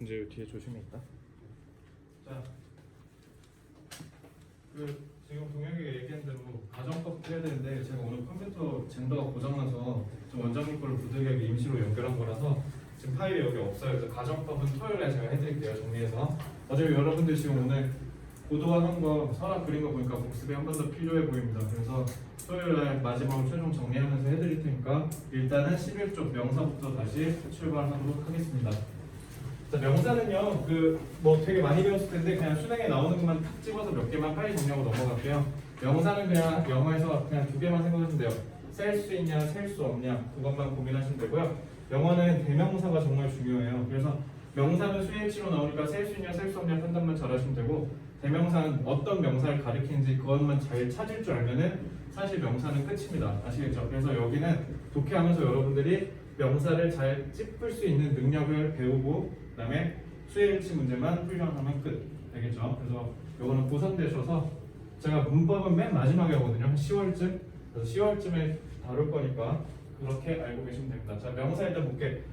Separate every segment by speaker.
Speaker 1: 이제 뒤에 조심히 있다. 자, 지금 동혁이가 얘기한 대로 가정법 해야 되는데 제가 오늘 컴퓨터 젠더가 고장나서 좀 원장님 거를 부득이하게 임시로 연결한 거라서 지금 파일이 여기 없어요. 그래서 가정법은 토요일에 제가 해드릴게요. 정리해서. 어차피 여러분들 지금 오늘 고도화한 거 서랍 그린 거 보니까 복습이 한 번 더 필요해 보입니다. 그래서 토요일날 마지막으로 최종 정리하면서 해드릴 테니까 일단은 11쪽 명사부터 다시 출발하도록 하겠습니다. 자, 명사는요, 뭐 되게 많이 배웠을 텐데 그냥 수능에 나오는 것만 탁 집어서 몇 개만 빨리 정리하고 넘어갈게요. 명사는 그냥 영어에서 그냥 두 개만 생각하시면 돼요. 셀 수 있냐, 셀 수 없냐 그것만 고민하시면 되고요. 영어는 대명사가 정말 중요해요. 그래서 명사는 수일치로 나오니까 셀 수 있냐, 셀 수 없냐 판단만 잘하시면 되고 대명사는 어떤 명사를 가리키는지 그것만 잘 찾을 줄 알면은 사실 명사는 끝입니다. 아시겠죠? 그래서 여기는 독해하면서 여러분들이 명사를 잘 짚을 수 있는 능력을 배우고 그 다음에 수일치 문제만 풀려나면 끝. 되겠죠? 그래서 요거는 보선되셔서 제가 문법은 맨 마지막에 하거든요. 한 10월쯤. 그래서 10월쯤에 다룰 거니까 그렇게 알고 계시면 됩니다. 자, 명사 일단 볼게.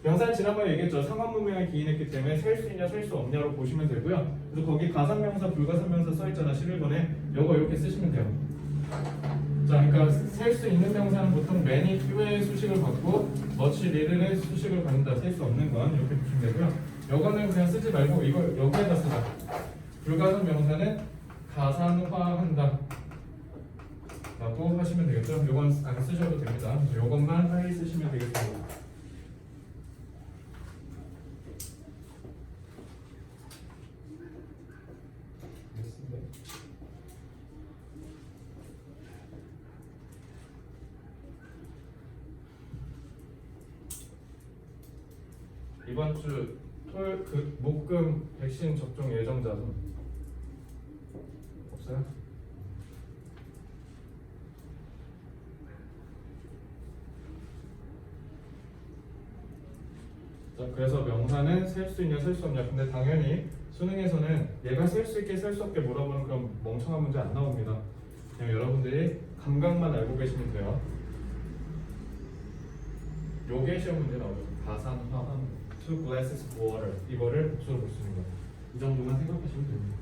Speaker 1: 명사는 지난번에 얘기했죠. 상관문명에 기인했기 때문에 셀 수 있냐 셀 수 없냐로 보시면 되고요. 그래서 거기 가산명사 불가산명사 써있잖아. 11번에 요거 이렇게 쓰시면 돼요. 자, 그러니까 셀 수 있는 명사는 보통 many, few의 수식을 받고 much, little의 수식을 받는다. 셀 수 없는 건 이렇게 보시면 되고요. 요거는 그냥 쓰지 말고 이걸 여기에다 쓰자. 불가산 명사는 가산화한다 라고 하시면 되겠죠. 요건 안 쓰셔도 됩니다. 요것만 빨리 쓰시면 되겠습니다. 이번 주 토요일 목금 백신 접종 예정자는 없어요? 자, 그래서 명사는 셀 수 있냐 셀 수 없냐. 근데 당연히 수능에서는 얘가 셀 수 있게 셀 수 없게 물어보는 그런 멍청한 문제 안 나옵니다. 그냥 여러분들이 감각만 알고 계시면 돼요. 요게 시험 문제 나오죠. 가산화한 two glasses of water 이거를 복수로 볼 수 있는 거예요. 이 정도만 생각하시면 됩니다.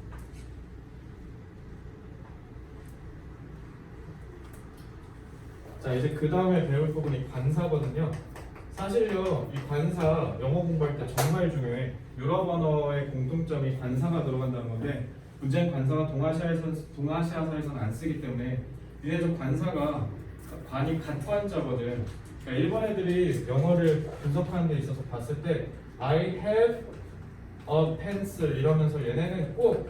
Speaker 1: 자, 이제 그 다음에 배울 부분이 관사거든요. 사실요, 이 관사 영어 공부할 때 정말 중요해. 유럽 언어의 공통점이 관사가 들어간다는 건데 문제는 관사가 동아시아사에서는 안 쓰기 때문에 얘네들 관사가 관이 가투한자거든. 그러니까 일본 애들이 영어를 분석하는 데 있어서 봤을 때 I have a pencil 이러면서 얘네는 꼭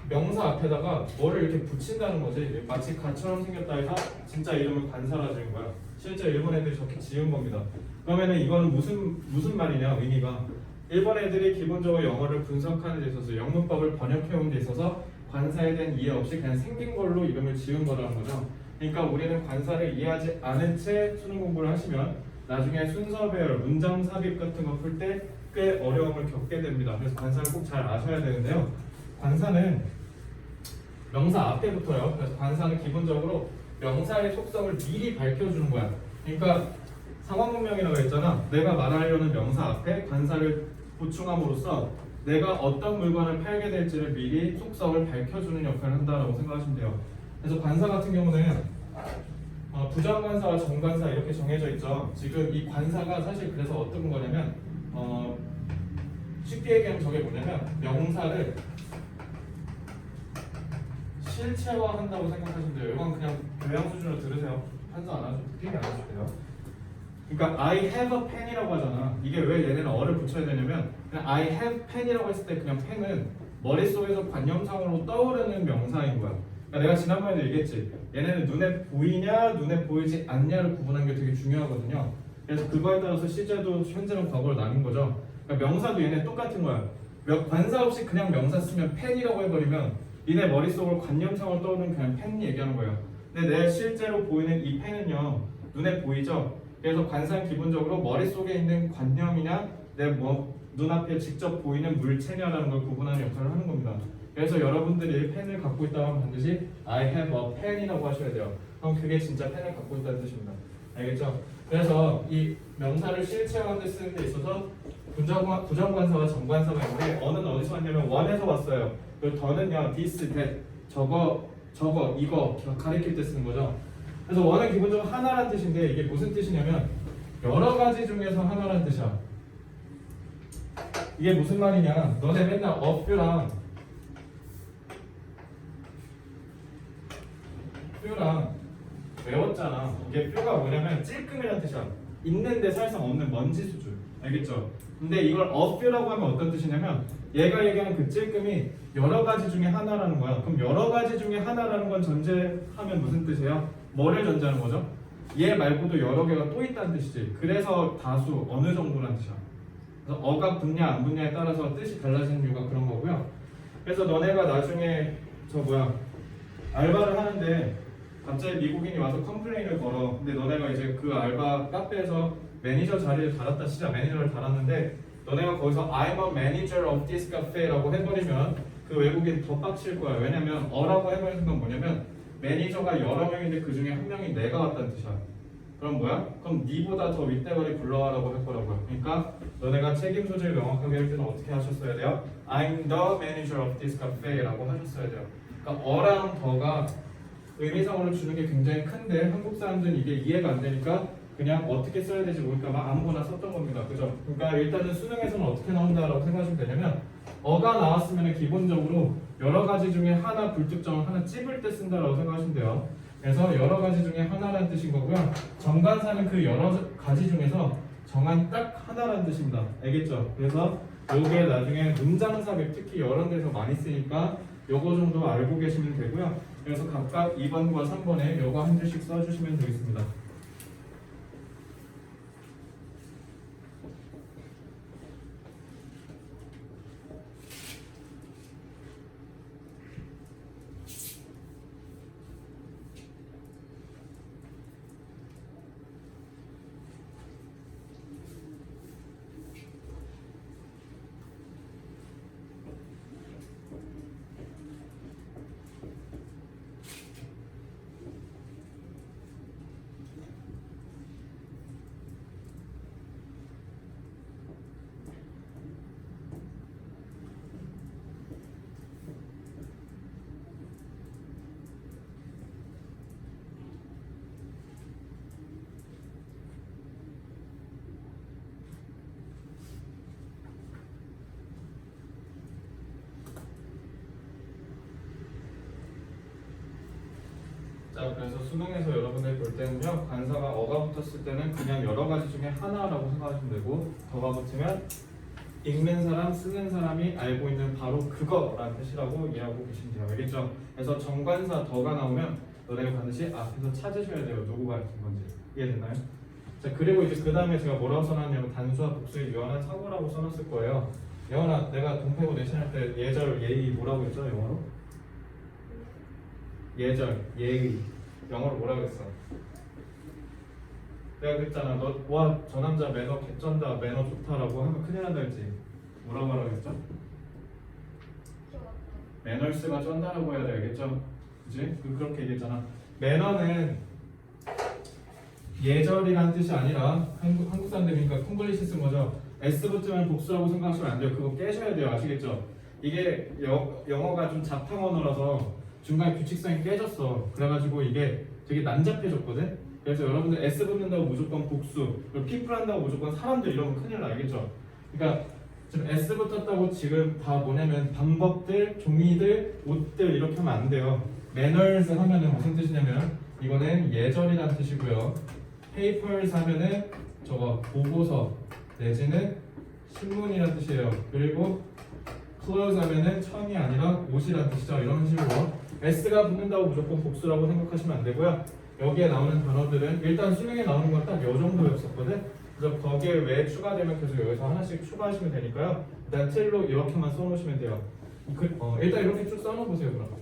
Speaker 1: 명사 앞에다가 뭐를 이렇게 붙인다는 거지. 마치 가처럼 생겼다 해서 진짜 이름을 관사라 지은 거야. 실제 일본 애들이 저렇게 지은 겁니다. 그러면은 이거는 무슨 말이냐 의미가 일본 애들이 기본적으로 영어를 분석하는 데 있어서 영문법을 번역해온 데 있어서 관사에 대한 이해 없이 그냥 생긴 걸로 이름을 지은 거라는 거죠. 그러니까 우리는 관사를 이해하지 않은 채 수능 공부를 하시면 나중에 순서 배열, 문장 삽입 같은 거 풀 때 꽤 어려움을 겪게 됩니다. 그래서 관사를 꼭 잘 아셔야 되는데요. 관사는 명사 앞에 붙어요. 그래서 관사는 기본적으로 명사의 속성을 미리 밝혀주는 거야. 그러니까 상황문명이라고 했잖아. 내가 말하려는 명사 앞에 관사를 보충함으로써 내가 어떤 물건을 팔게 될지를 미리 속성을 밝혀주는 역할을 한다라고 생각하시면 돼요. 그래서 관사 같은 경우는 부정관사와 정관사 이렇게 정해져 있죠. 지금 이 관사가 사실 그래서 어떤 거냐면 쉽게 얘기하면 저게 뭐냐면 명사를 실체화한다고 생각하시면 돼요. 이건 그냥 교양 수준으로 들으세요. 환상 안 하셔도 피해 안 하셔도 돼요. 그러니까 I have a pen이라고 하잖아. 이게 왜 얘네는 어를 붙여야 되냐면 그냥 I have pen이라고 했을 때 그냥 펜은 머릿속에서 관념상으로 떠오르는 명사인 거야. 그러니까 내가 지난번에도 얘기했지. 얘네는 눈에 보이냐 눈에 보이지 않냐를 구분하는 게 되게 중요하거든요. 그래서 그거에 따라서 시제도 현재랑 과거로 나뉜 거죠. 그러니까 명사도 얘네 똑같은 거야. 관사 없이 그냥 명사 쓰면 펜이라고 해버리면 니네 머릿속으로 관념상으로 떠오르는 그냥 펜 얘기하는 거예요. 근데 내 실제로 보이는 이 펜은요 눈에 보이죠. 그래서 관사는 기본적으로 머릿속에 있는 관념이냐 내 눈앞에 직접 보이는 물체냐라는 걸 구분하는 역할을 하는 겁니다. 그래서 여러분들이 펜을 갖고 있다면 반드시 I have a pen이라고 하셔야 돼요. 그럼 그게 진짜 펜을 갖고 있다는 뜻입니다. 알겠죠? 그래서 이 명사를 실체화하는 데 쓰는 데 있어서 부정관사와 정관사가 있는데 어는 어디서 왔냐면 원에서 왔어요. 그리고 더는요 this, that, 저거, 이거 가리킬 때 쓰는 거죠. 그래서 원은 기본적으로 하나란 뜻인데 이게 무슨 뜻이냐면 여러 가지 중에서 하나란 뜻이야. 이게 무슨 말이냐? 너네 맨날 a few랑 외웠잖아. 이게 few가 뭐냐면 찔끔이라는 뜻이야. 있는데 사실상 없는 먼지 수준. 알겠죠? 근데 이걸 a few라고 하면 어떤 뜻이냐면 얘가 얘기하는 그 찔끔이 여러 가지 중에 하나라는 거야. 그럼 여러 가지 중에 하나라는 건 전제하면 무슨 뜻이에요? 뭐를 전제하는 거죠? 얘 말고도 여러 개가 또 있다는 뜻이지. 그래서 다수 어느 정도라는 뜻이야. 그래서 어가 붙냐 안 붙냐에 따라서 뜻이 달라지는 이유가 그런 거고요. 그래서 너네가 나중에 알바를 하는데 갑자기 미국인이 와서 컴플레인을 걸어. 근데 너네가 이제 그 알바 카페에서 매니저 자리를 달았다 치자. 매니저를 달았는데 너네가 거기서 I'm a manager of this cafe라고 해버리면 그 외국인 더 빡칠 거야. 왜냐면 어라고 해버리는 건 뭐냐면 매니저가 여러 명인데 그 중에 한 명이 내가 왔다는 뜻이야. 그럼 뭐야? 그럼 니보다 더 윗대가리 불러와라고 할 거라고요. 그러니까 너네가 책임 소재를 명확하게 할 때는 어떻게 하셨어야 돼요? I'm the manager of this cafe라고 하셨어야 돼요. 그러니까 어랑 더가 의미상으로 주는 게 굉장히 큰데 한국 사람들은 이게 이해가 안 되니까 그냥 어떻게 써야 될지 모르니까 막 아무거나 썼던 겁니다. 그죠? 그러니까 일단은 수능에서는 어떻게 나온다라고 생각하시면 되냐면 어가 나왔으면 기본적으로 여러 가지 중에 하나 불특정을 하나 찝을 때 쓴다라고 생각하시면 돼요. 그래서 여러 가지 중에 하나라는 뜻인 거고요. 정관사는 그 여러 가지 중에서 정한 딱 하나라는 뜻입니다. 알겠죠? 그래서 요게 나중에 문장 삽입 특히 여러 데서 많이 쓰니까 요거 정도 알고 계시면 되고요. 그래서 각각 2번과 3번에 요거 한 줄씩 써주시면 되겠습니다. 자, 그래서 수능에서 여러분들이 볼 때는요, 관사가 어가 붙었을 때는 그냥 여러 가지 중에 하나라고 생각하시면 되고, 더가 붙으면 읽는 사람, 쓰는 사람이 알고 있는 바로 그거라는 뜻이라고 이해하고 계시면 돼요. 알겠죠? 그래서 정관사 더가 나오면 너네가 반드시 앞에서 찾으셔야 돼요. 누구가 읽은 건지. 이해됐나요? 자, 그리고 이제 그 다음에 제가 뭐라고 써놨냐면 단수와 복수의 유한한 사고라고 써놨을 거예요. 영원아, 내가 동태고 내신할 때 예절, 예의 뭐라고 했죠? 영어로? 예절, 예의. 영어로 뭐라고 했어? 내가 그랬잖아. 너 와 저 남자 매너 개쩐다, 매너 좋다라고 하면 큰일 난다 했지. 뭐라고 말하고 했죠? 매너스가 쩐다라고 해야 돼. 알겠죠? 그치? 그렇게 얘기했잖아. 매너는 예절이란 뜻이 아니라 한국 사람들이니까 콩글리시 쓴 거죠. S 붙으면 복수라고 생각하시면 안 돼요. 그거 깨셔야 돼요. 아시겠죠? 이게 영어가 좀 잡탕 언어라서 중간에 규칙성이 깨졌어. 그래가지고 이게 되게 난잡해졌거든. 그래서 여러분들 S 붙는다고 무조건 복수, 그리고 people 한다고 무조건 사람들 이러면 큰일 나겠죠. 그러니까 지금 S 붙었다고 지금 다 뭐냐면 방법들, 종이들, 옷들 이렇게 하면 안 돼요. manners 하면은 무슨 뜻이냐면 이거는 예절이라는 뜻이고요. papers 하면은 저거 보고서 내지는 신문이라는 뜻이에요. 그리고 clothes 하면은 천이 아니라 옷이라는 뜻이죠. 이런 식으로 S가 붙는다고 무조건 복수라고 생각하시면 안 되고요. 여기에 나오는 단어들은 일단 수능에 나오는 건 딱 이 정도였었거든. 그래서 거기에 왜 추가되면 계속 여기서 하나씩 추가하시면 되니까요. 일단 틀로 이렇게만 써놓으시면 돼요. 일단 이렇게 쭉 써놓으세요. 그럼.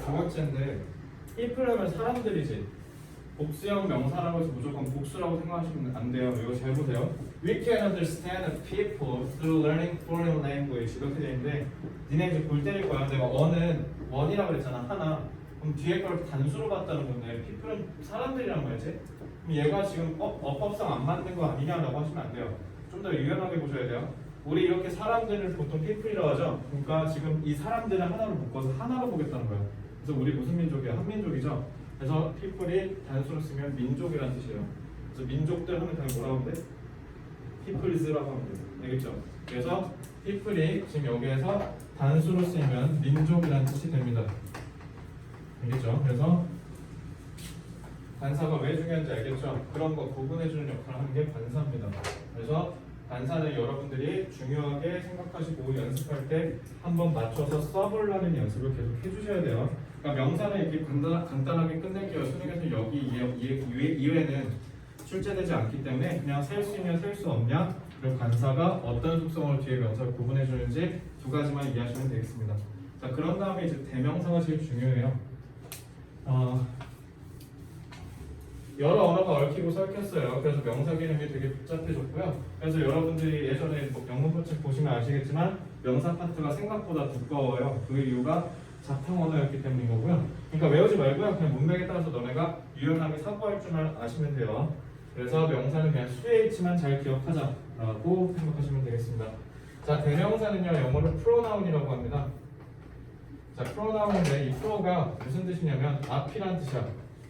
Speaker 1: 두 번째인데 people하면 사람들이지. 복수형 명사라고 해서 무조건 복수라고 생각하시면 안 돼요. 이거 잘 보세요. We can understand people through learning foreign language 이렇게 돼 있는데 니네 이제 볼 때일 거야. 내가 어는 원이라고 그랬잖아. 하나. 그럼 뒤에 걸 단수로 봤다는 건데 people은 사람들이란 말이지. 그럼 얘가 지금 어법상 안 맞는 거 아니냐라고 하시면 안 돼요. 좀 더 유연하게 보셔야 돼요. 우리 이렇게 사람들을 보통 people이라고 하죠. 그러니까 지금 이 사람들을 하나로 묶어서 하나로 보겠다는 거예요. 그래서 우리 무슨 민족이야? 한민족이죠. 그래서 people이 단수로 쓰면 민족이라는 뜻이에요. 그래서 민족들 하면 그냥 뭐라고 하면 돼? peoples라고 하면 돼요. 알겠죠? 그래서 people이 지금 여기에서 단수로 쓰이면 민족이라는 뜻이 됩니다. 알겠죠? 그래서 관사가 왜 중요한지 알겠죠? 그런 거 구분해주는 역할을 하는 게 관사입니다. 그래서 관사는 여러분들이 중요하게 생각하시고 연습할 때 한번 맞춰서 써보려는 연습을 계속 해주셔야 돼요. 그러니까 명사는 이렇게 간단하게 끝낼게요. 수능에서 여기 이외에는 출제되지 않기 때문에 그냥 셀 수 있냐 셀 수 없냐 그리고 관사가 어떤 속성을 뒤에 명사를 구분해주는지 두 가지만 이해하시면 되겠습니다. 자, 그런 다음에 이제 대명사가 제일 중요해요. 여러 언어가 얽히고 설켰어요. 그래서 명사 개념이 되게 복잡해졌고요. 그래서 여러분들이 예전에 영문법칙 보시면 아시겠지만 명사 파트가 생각보다 두꺼워요. 그 이유가 자탕 언어였기 때문인 거고요. 그러니까 외우지 말고요. 그냥 문맥에 따라서 너네가 유연하게 사고할 줄만 아시면 돼요. 그래서 명사는 그냥 수혜이치만 잘 기억하자라고 생각하시면 되겠습니다. 자, 대명사는요. 영어로 프로나운이라고 합니다. 자, 프로나운인데 이 프로가 무슨 뜻이냐면 앞이란 뜻이야.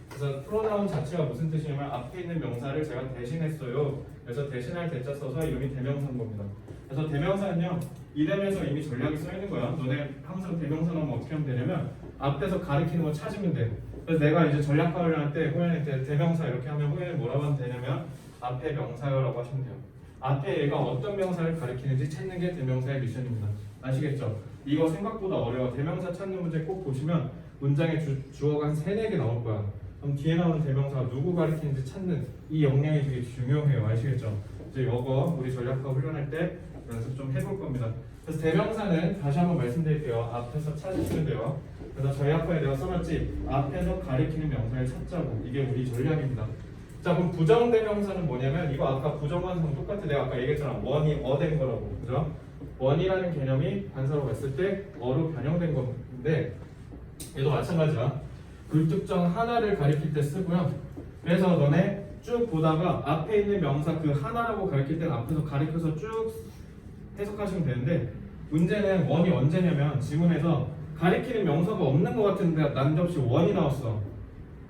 Speaker 1: 그래서 프로나운 자체가 무슨 뜻이냐면 앞에 있는 명사를 제가 대신했어요. 그래서 대신할 대자 써서 이름이 대명사인 겁니다. 그래서 대명사는요. 이름에서 이미 전략이 써 있는 거야. 너네 항상 대명사 나오면 어떻게 하면 되냐면 앞에서 가리키는 거 찾으면 돼. 그래서 내가 이제 전략화를 할 때 호연한테 대명사 이렇게 하면 호연이 뭐라고 하면 되냐면 앞에 명사요라고 하시면 돼요. 앞에 얘가 어떤 명사를 가리키는지 찾는 게 대명사의 미션입니다. 아시겠죠? 이거 생각보다 어려워. 대명사 찾는 문제 꼭 보시면 문장에 주어가 한 3-4개 나올 거야. 그럼 뒤에 나오는 대명사가 누구 가리키는지 찾는 이 역량이 되게 중요해요. 아시겠죠? 이제 이거 우리 전략화 훈련할 때 연습 좀 해볼 겁니다. 그래서 대명사는 다시 한번 말씀드릴게요. 앞에서 찾으시면 돼요. 그래서 전략화에 내가 써놨지 앞에서 가리키는 명사를 찾자고. 이게 우리 전략입니다. 자, 그럼 부정대명사는 뭐냐면 이거 아까 부정관성 똑같아. 내가 아까 얘기했잖아. 원이 어된 거라고. 그죠? 원이라는 개념이 관사로 갔을 때 어로 변형된 건데 얘도 마찬가지야. 불특정 하나를 가리킬 때 쓰고요. 그래서 너네 쭉 보다가 앞에 있는 명사 그 하나라고 가리킬 때는 앞에서 가리켜서 쭉 해석하시면 되는데 문제는 원이 언제냐면 지문에서 가리키는 명사가 없는 것 같은데 난데없이 원이 나왔어.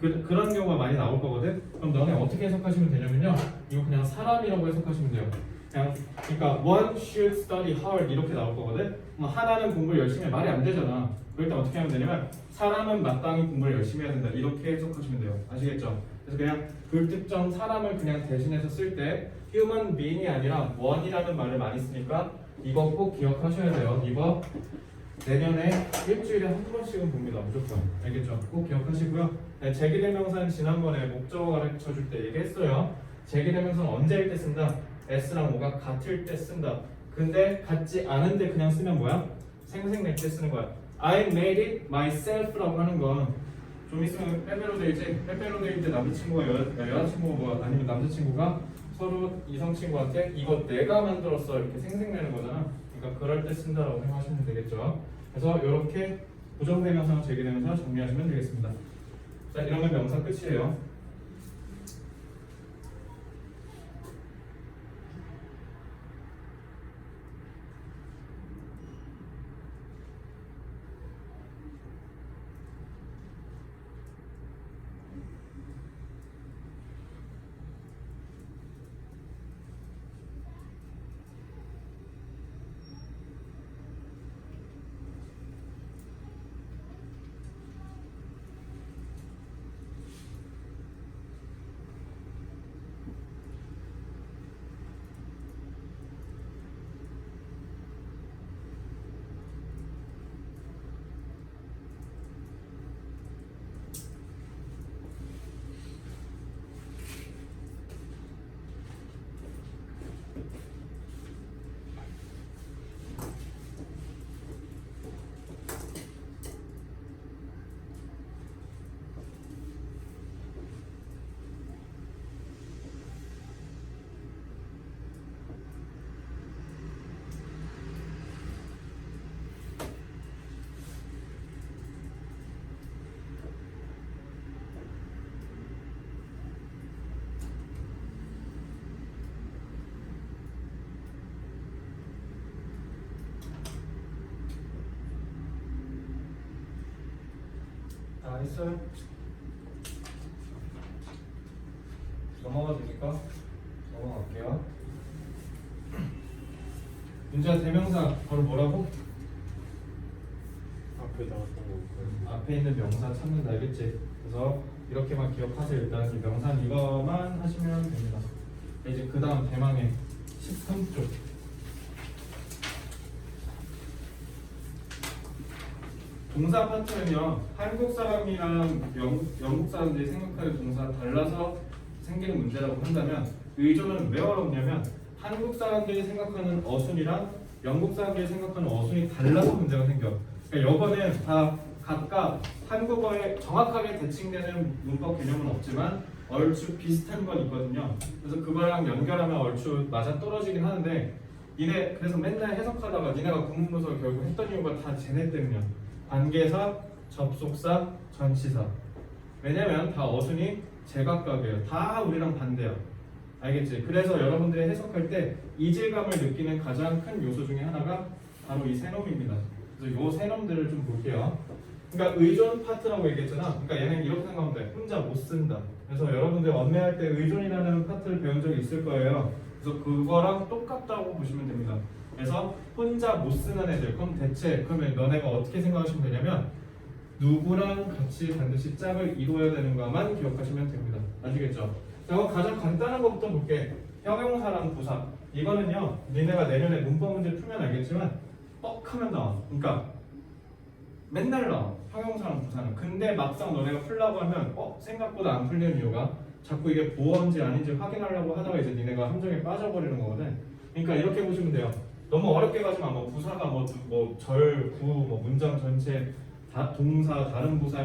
Speaker 1: 그런 경우가 많이 나올 거거든. 그럼 너네 어떻게 해석하시면 되냐면요. 이거 그냥 사람이라고 해석하시면 돼요. 그러니까 one should study hard 이렇게 나올 거거든. 하나는 공부를 열심히 해. 말이 안 되잖아. 그럴 때 어떻게 하면 되냐면 사람은 마땅히 공부를 열심히 해야 된다. 이렇게 해석하시면 돼요. 아시겠죠? 그래서 그냥 불특정 사람을 그냥 대신해서 쓸 때 human being이 아니라 one이라는 말을 많이 쓰니까 이거 꼭 기억하셔야 돼요. 이거 내년에 일주일에 한 번씩은 봅니다. 무조건. 알겠죠? 꼭 기억하시고요. 네, 제기대명사는 지난번에 목적어 가르쳐 줄 때 얘기했어요. 제기대명사는 언제일 때 쓴다? S랑 O가 같을 때 쓴다. 근데 같지 않은데 그냥 쓰면 뭐야? 생색낼 때 쓰는 거야. I made it myself라고 하는 건 좀 있으면 빼빼로 데이지. 빼빼로 데이 때 남자친구가 여자친구가 뭐 아니면 남자친구가 서로 이성친구한테 이거 내가 만들었어 이렇게 생색내는 거잖아. 그러니까 그럴 때 쓴다라고 생각하시면 되겠죠. 그래서 이렇게 부정대명사, 제기대명사 정리하시면 되겠습니다. 자, 이러면 명사 끝이에요. 했어요? 넘어가도 됩니까? 넘어갈게요. 문제가 대명사 바로 뭐라고?
Speaker 2: 앞에 나왔던 거.
Speaker 1: 앞에 있는 명사 찾는다 알겠지? 그래서 이렇게만 기억하세요. 일단 이 명사는 이거만 하시면 됩니다. 이제 그 다음 대망의 13쪽 동사 파트는요 한국 사람이랑 영국 사람들이 생각하는 동사 달라서 생기는 문제라고 한다면 의존은 왜 어렵냐면 한국 사람들이 생각하는 어순이랑 영국 사람들이 생각하는 어순이 달라서 문제가 생겨. 그러니까 이거는 다 각각 한국어에 정확하게 대칭되는 문법 개념은 없지만 얼추 비슷한 건 있거든요. 그래서 그거랑 연결하면 얼추 맞아 떨어지긴 하는데 니네 그래서 맨날 해석하다가 니네가 구문부설 결국 했던 이유가 다 쟤네 때문이야. 관계사, 접속사, 전치사. 왜냐면 다 어순이 제각각이에요. 다 우리랑 반대야. 알겠지? 그래서 여러분들이 해석할 때 이질감을 느끼는 가장 큰 요소 중에 하나가 바로 이 세 놈입니다. 그래서 이 세 놈들을 좀 볼게요. 그러니까 의존 파트라고 얘기했잖아. 그러니까 얘는 이렇게 생각하면 돼. 혼자 못 쓴다. 그래서 여러분들 언매할 때 의존이라는 파트를 배운 적이 있을 거예요. 그래서 그거랑 똑같다고 보시면 됩니다. 그래서 혼자 못 쓰는 애들 그럼 대체 그러면 너네가 어떻게 생각하시면 되냐면 누구랑 같이 반드시 짝을 이루어야 되는 것만 기억하시면 됩니다. 아시겠죠? 자, 가장 간단한 것부터 볼게. 형용사랑 부사. 이거는요 니네가 내년에 문법 문제 풀면 알겠지만 뻑하면 나와. 그러니까 맨날 나와. 형용사랑 부사는. 근데 막상 너네가 풀라고 하면 생각보다 안 풀리는 이유가 자꾸 이게 보어인지 아닌지 확인하려고 하다가 이제 니네가 함정에 빠져버리는 거거든. 그러니까 이렇게 보시면 돼요. 너무 어렵게 가지 마. 뭐 부사가 절, 구, 뭐 문장 전체, 동사, 다른 부사,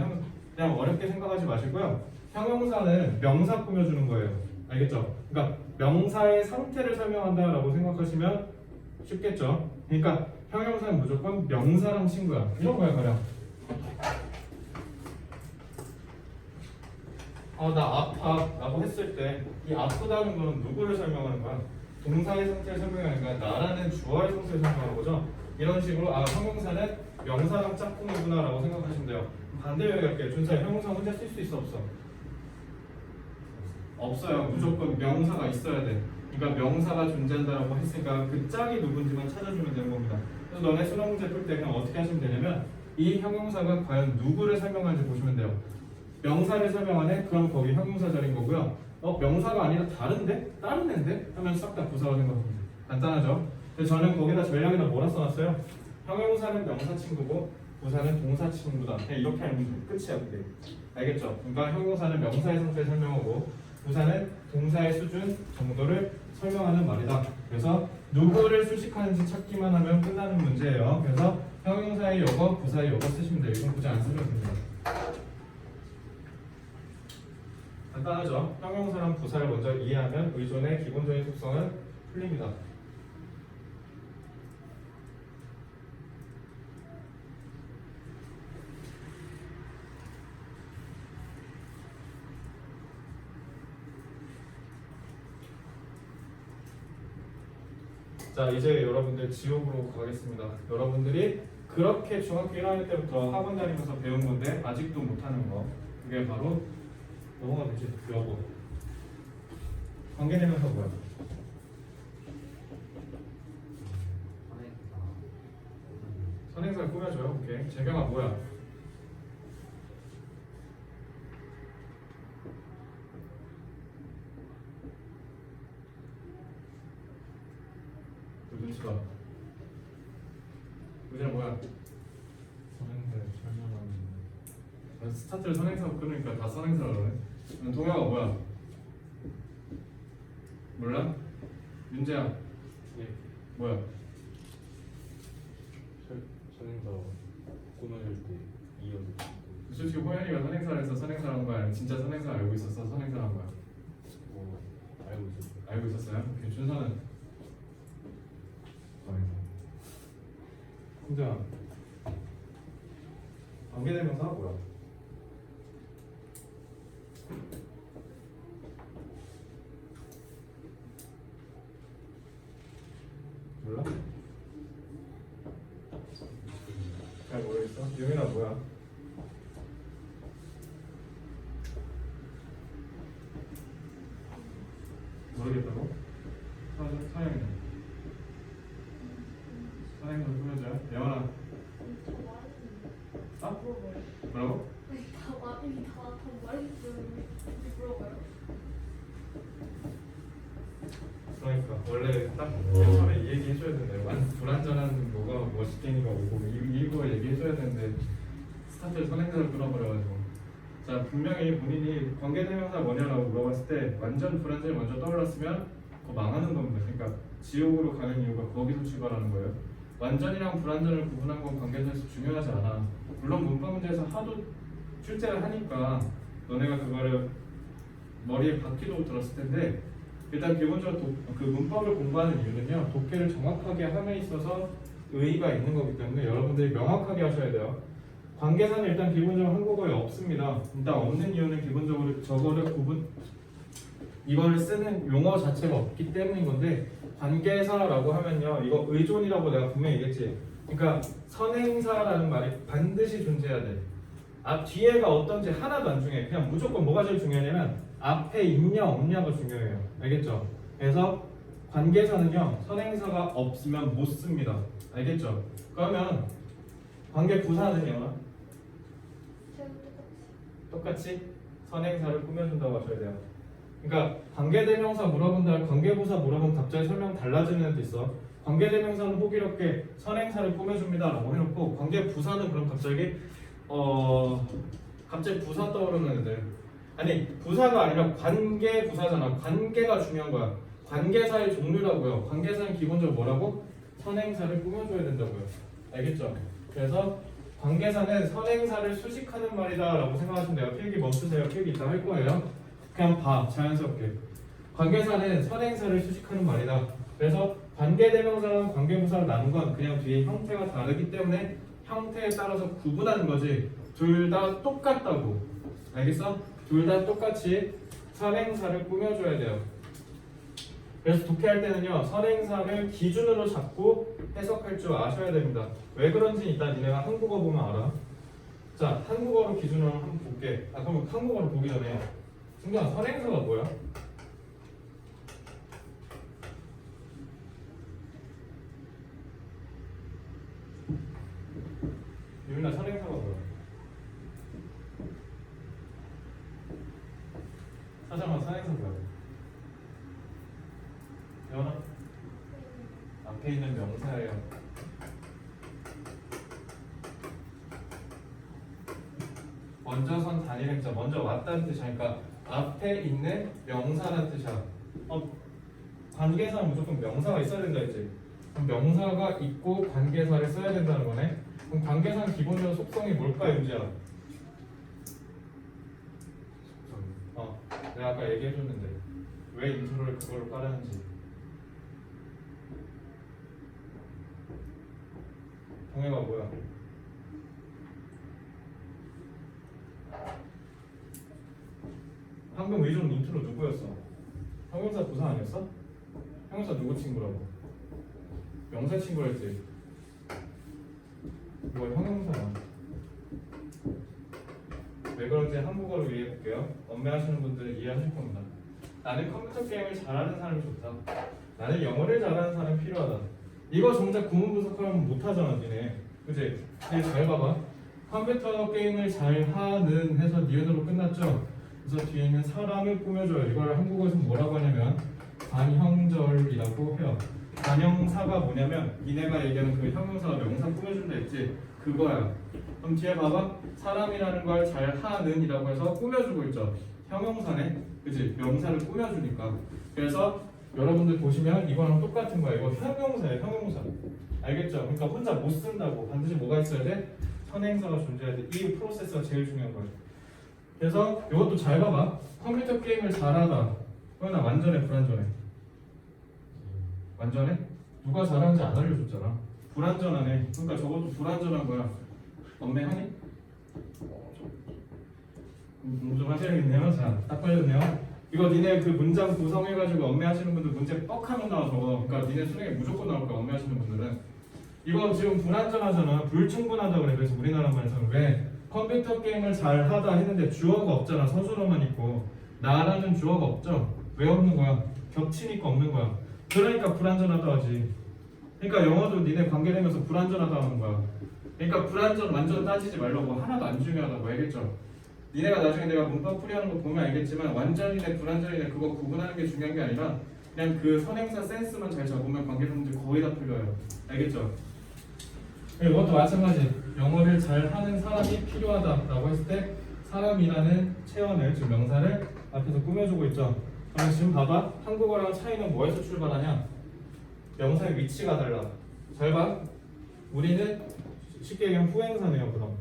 Speaker 1: 그냥 어렵게 생각하지 마시고요. 형용사는 명사 꾸며주는 거예요. 알겠죠? 그러니까 명사의 상태를 설명한다라고 생각하시면 쉽겠죠? 그러니까 형용사는 무조건 명사랑 친구야. 이런 거야, 그냥. 나 아파 라고 했을 때 이 아프다는 거는 누구를 설명하는 거야? 동사의 상태를 설명하는 거야. 나라는 주어의 상태를 설명하는 거죠. 이런 식으로 형용사는 명사랑 짝꿍이구나 라고 생각하시면 돼요. 반대로 얘기할게요. 준서야, 형용사 혼자 쓸 수 있어 없어? 없어요. 무조건 명사가 있어야 돼. 그러니까 명사가 존재한다라고 했으니까 그 짝이 누군지만 찾아주면 되는 겁니다. 그래서 너네 수능 문제 풀 때 그냥 어떻게 하시면 되냐면 이 형용사가 과연 누구를 설명하는지 보시면 돼요. 명사를 설명하네? 그럼 거기 형용사 자리인 거고요. 명사가 아니라 다른데? 다른 애인데? 하면 싹 다 부사가 된 겁니다. 간단하죠? 그래서 저는 거기다 전략에다 뭐라 써놨어요? 형용사는 명사 친구고 부사는 동사 친구다. 그냥 이렇게 알면 끝이야. 그게. 알겠죠? 그러니까 형용사는 명사의 상태를 설명하고 부사는 동사의 수준 정도를 설명하는 말이다. 그래서 누구를 수식하는지 찾기만 하면 끝나는 문제예요. 그래서 형용사의 요거, 부사의 요거 쓰시면 돼요. 이건 굳이 안 쓰셔도 됩니다. 간단하죠? 형용사랑 부사를 먼저 이해하면 의존의 기본적인 속성은 풀립니다. 자, 이제 여러분들 지옥으로 가겠습니다. 여러분들이 그렇게 중학교 1학년 때부터 학원 다니면서 배운 건데 아직도 못하는 거, 그게 바로 뭐가 되지? 여보. 관계대명사 뭐야? 선행사를 꾸며줘요. 오케이. 재경아 뭐야? 눈치가. 의자 뭐야? 선행사를 설명하는. 스타트를 선행사로 끊으니까 다 선행사로 그러네. 동혁아 뭐야? 몰라? 윤재야.
Speaker 2: 예.
Speaker 1: 뭐야?
Speaker 2: 선행사 꾸며줄 때 이어서.
Speaker 1: 솔직히 호연이가 선행사를 해서 선행사라는 거야? 아니면 진짜 선행사 알고 있었어? 선행사라는 거야?
Speaker 2: 알고 있었어요.
Speaker 1: 알고 있었어요? 오케이. 준서는? 혼자 관계대명사가 뭐야? 몰라? 잘 모르겠어? 유민아 뭐야? 모르겠다고? 서영이 서영이 좀 꾸며줘요. 예원아 뭐라고? 그러니까 원래 딱 처음에 이 얘기 해줘야 된대요. 불안전한 뭐가 멋있게니가 오고 이거 얘기해줘야 되는데 스타트를 선행사를 끊어버려가지고. 자, 분명히 본인이 관계대명사 뭐냐라고 물어봤을 때 완전 불안전이 먼저 떠올랐으면 그거 망하는 겁니다. 그러니까 지옥으로 가는 이유가 거기서 출발하는 거예요. 완전이랑 불완전을 구분한 건 관계에서 중요하지 않아. 물론 문법 문제에서 하도 출제를 하니까 너네가 그거를 머리에 박히도 들었을 텐데, 일단 기본적으로 그 문법을 공부하는 이유는요, 독해를 정확하게 함에 있어서 의의가 있는 거기 때문에 여러분들이 명확하게 하셔야 돼요. 관계사는 일단 기본적으로 한국어에 없습니다. 일단 없는 이유는 기본적으로 저거를 이걸 쓰는 용어 자체가 없기 때문인 건데, 관계사라고 하면요, 이거 의존이라고 내가 분명히 얘기했지. 그러니까 선행사라는 말이 반드시 존재해야 돼. 앞 뒤에가 어떤지 하나도 안 중요해. 그냥 무조건 뭐가 제일 중요하냐면 앞에 있냐 없냐가 중요해요. 알겠죠? 그래서 관계사는요, 선행사가 없으면 못 씁니다. 알겠죠? 그러면 관계부사는요, 똑같이 선행사를 꾸며준다고 하셔야 돼요. 그러니까 관계대명사 물어본다, 관계부사 물어보면 갑자기 설명 달라지는 애도 있어. 관계대명사는 호기롭게 선행사를 꾸며줍니다라고 해놓고, 관계부사는 그럼 갑자기 부사 떠오르는 애들. 아니, 부사가 아니라 관계부사잖아. 관계가 중요한 거야. 관계사의 종류라고요. 관계사는 기본적으로 뭐라고? 선행사를 꾸며줘야 된다고요. 알겠죠? 그래서 관계사는 선행사를 수식하는 말이다 라고 생각하시면 돼요. 필기 멈추세요. 필기 이따 할 거예요. 그냥 봐. 자연스럽게. 관계사는 선행사를 수식하는 말이다. 그래서 관계대명사랑 관계부사를 나눈 건 그냥 뒤에 형태가 다르기 때문에 형태에 따라서 구분하는 거지, 둘 다 똑같다고. 알겠어? 둘 다 똑같이 선행사를 꾸며줘야 돼요. 그래서 독해할 때는요, 선행사를 기준으로 잡고 해석할 줄 아셔야 됩니다. 왜 그런지 이따 니네가 한국어 보면 알아. 자, 한국어로 기준으로 한번 볼게. 그럼 한국어로 보기 전에 승관아, 선행사가 뭐야? 유민아, 선행사가 뭐야? 사장아, 선행사 뭐야? 예원아? 앞에 있는 명사예요. 먼저선 단일행자, 먼저 왔다는 뜻이야. 그러니까 앞에 있는 명사라는 뜻이야. 관계사는 무조건 명사가 있어야 된다 했지. 그럼 명사가 있고 관계사를 써야 된다는 거네. 그럼 관계사는 기본적으로 속성이 뭘까, 윤지야? 내가 아까 얘기해줬는데 왜 인트로를 그걸로 깔았는지. 동해가 뭐야? 방금 의존 인트로 누구였어? 형용사 부사 아니었어? 형용사 누구 친구라고? 명사 친구랬지. 이거 형용사야. 왜 그런지 한국어로 이해해볼게요. 엄매하시는 분들은 이해하실 겁니다. 나는 컴퓨터 게임을 잘하는 사람이 좋다. 나는 영어를 잘하는 사람이 필요하다. 이거 정작 구문 분석하면 못하잖아, 니네. 그치? 근데 잘 봐봐. 컴퓨터 게임을 잘하는 해서 니은으로 끝났죠? 그래서 뒤에 있는 사람을 꾸며줘요. 이걸 한국어에서 뭐라고 하냐면 관형절이라고 해요. 관형사가 뭐냐면 니네가 얘기하는 그 형용사가 명사 꾸며준다 했지? 그거야. 그럼 뒤에 봐봐. 사람이라는 걸 잘하는 이라고 해서 꾸며주고 있죠. 형용사네. 그치? 명사를 꾸며주니까. 그래서 여러분들 보시면 이거랑 똑같은 거야. 이거 형용사예요. 형용사. 알겠죠? 그러니까 혼자 못 쓴다고. 반드시 뭐가 있어야 돼? 선행사가 존재해야 돼. 이 프로세스가 제일 중요한 거예요. 그래서 이것도 잘 봐봐. 컴퓨터 게임을 잘하다. 그러나 완전해, 불완전해? 완전해? 누가 잘하는지 안 알려줬잖아. 불완전하네. 그러니까 저것도 불완전한 거야. 엄매하니? 공부 좀 하셔야겠네요. 자, 딱 걸렸네요. 이거 니네 그 문장 구성해가지고 엄매하시는 분들 문제 뻑하면 나와 저거. 그러니까 니네 수능에 무조건 나올 거야, 엄매하시는 분들은. 이거 지금 불완전하잖아. 불충분하다 그래. 그래서 우리나라 말에서는 왜 컴퓨터 게임을 잘하다 했는데 주어가 없잖아. 서술어만 있고. 나라는 주어가 없죠. 왜 없는 거야? 겹치니까 없는 거야. 그러니까 불완전하다 하지. 그러니까 영어도 니네 관계되면서 불완전하다 하는 거야. 그러니까 불완전 완전 따지지 말라고. 하나도 안 중요하다고. 알겠죠? 니네가 나중에 내가 문법 풀이하는 거 보면 알겠지만 완전이네 불완전이네 그거 구분하는 게 중요한 게 아니라 그냥 그 선행사 센스만 잘 잡으면 관계문제 거의 다 풀려요. 알겠죠? 이것도 마찬가지. 영어를 잘 하는 사람이 필요하다라고 했을 때 사람이라는 체언을 지금 명사를 앞에서 꾸며주고 있죠. 그럼 지금 봐봐. 한국어랑 차이는 뭐에서 출발하냐? 명사의 위치가 달라. 잘 봐. 우리는 쉽게 얘기하면 후행사네요. 그럼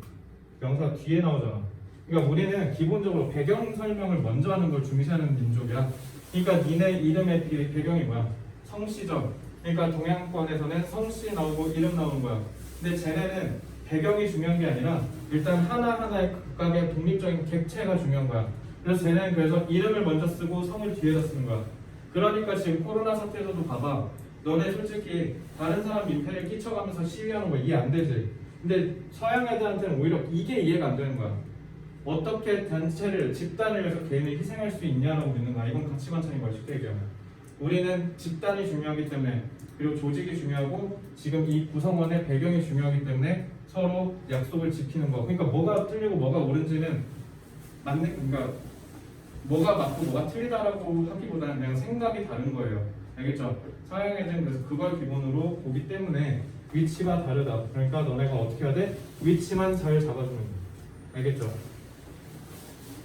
Speaker 1: 명사 뒤에 나오잖아. 그러니까 우리는 기본적으로 배경 설명을 먼저 하는 걸 중시하는 민족이야. 그러니까 니네 이름의 배경이 뭐야? 성씨죠. 그러니까 동양권에서는 성씨 나오고 이름 나오는 거야. 근데 쟤네는 배경이 중요한 게 아니라 일단 하나하나의 각각의 독립적인 객체가 중요한 거야. 그래서 쟤네는 그래서 이름을 먼저 쓰고 성을 뒤에다 쓰는 거야. 그러니까 지금 코로나 사태에서도 봐봐. 너네 솔직히 다른 사람 민폐를 끼쳐가면서 시위하는 거 이해 안 되지. 근데 서양 애들한테는 오히려 이게 이해가 안 되는 거야. 어떻게 단체를, 집단을 위해서 개인이 희생할 수 있냐라고 묻는 거야. 이건 가치관 차이인 거야. 쉽게 얘기하면. 우리는 집단이 중요하기 때문에 그리고 조직이 중요하고 지금 이 구성원의 배경이 중요하기 때문에 서로 약속을 지키는 거. 그러니까 뭐가 틀리고 뭐가 옳은지는 맞는, 그러니까 뭐가 맞고 뭐가 틀리다라고 하기보다는 그냥 생각이 다른 거예요. 알겠죠? 서양 애들은 그래서 그걸 기본으로 보기 때문에 위치가 다르다. 그러니까 너네가 어떻게 해야 돼? 위치만 잘 잡아주면 돼. 알겠죠?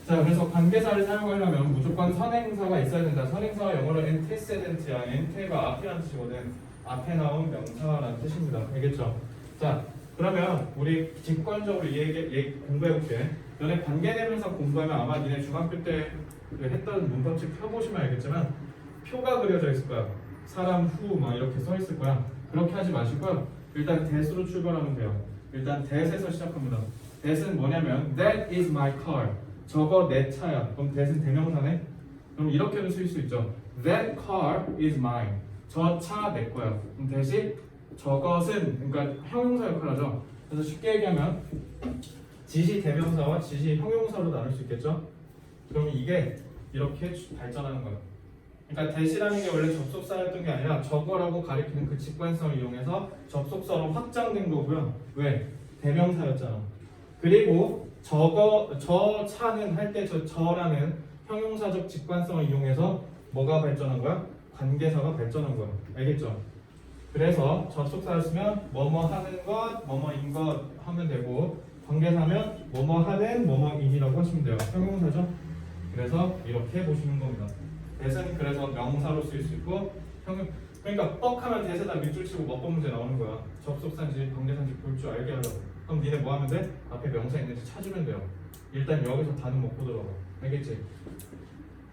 Speaker 1: 자, 그래서 관계사를 사용하려면 무조건 선행사가 있어야 된다. 선행사가 영어로 antecedent야. ante가 앞이라는 뜻이거든. 앞에 나온 명사라는 뜻입니다. 알겠죠? 자, 그러면 우리 직관적으로 공부해볼게. 너네 관계대명사 공부하면 아마 니네 중학교 때 했던 문법집 펴보시면 알겠지만 표가 그려져 있을 거야. 사람 후 막 이렇게 써 있을 거야. 그렇게 하지 마시고요. 일단 that으로 출발하면 돼요. 일단 that에서 시작합니다. that은 뭐냐면 that is my car. 저거 내 차야. 그럼 that은 대명사네. 그럼 이렇게도 쓸 수 있죠. That car is mine. 저 차 내 거야. 그럼 대신 저것은 그러니까 형용사 역할을 하죠. 그래서 쉽게 얘기하면 지시 대명사와 지시 형용사로 나눌 수 있겠죠. 그럼 이게 이렇게 발전하는 거예요. 그러니까 that이라는 게 원래 접속사였던 게 아니라 저거라고 가리키는 그 직관성을 이용해서 접속사로 확장된 거고요. 왜? 대명사였잖아. 그리고 저 차는 할 때 저라는 형용사적 직관성을 이용해서 뭐가 발전한 거야? 관계사가 발전한 거야. 알겠죠? 그래서 접속사였으면 뭐뭐 하는 것, 뭐뭐인 것 하면 되고 관계사면 뭐뭐 하는 뭐뭐인이라고 하시면 돼요. 형용사죠? 그래서 이렇게 보시는 겁니다. that은 그래서 명사로 쓰일 수 있고 그러니까 뻑하면 that에다 밑줄 치고 먹법 문제 나오는 거야. 접속사인지 관계사인지 볼 줄 알게 하려고. 그럼 니네 뭐 하면 돼? 앞에 명사 있는지 찾으면 돼요. 일단 여기서 다는 먹고 들어가. 알겠지?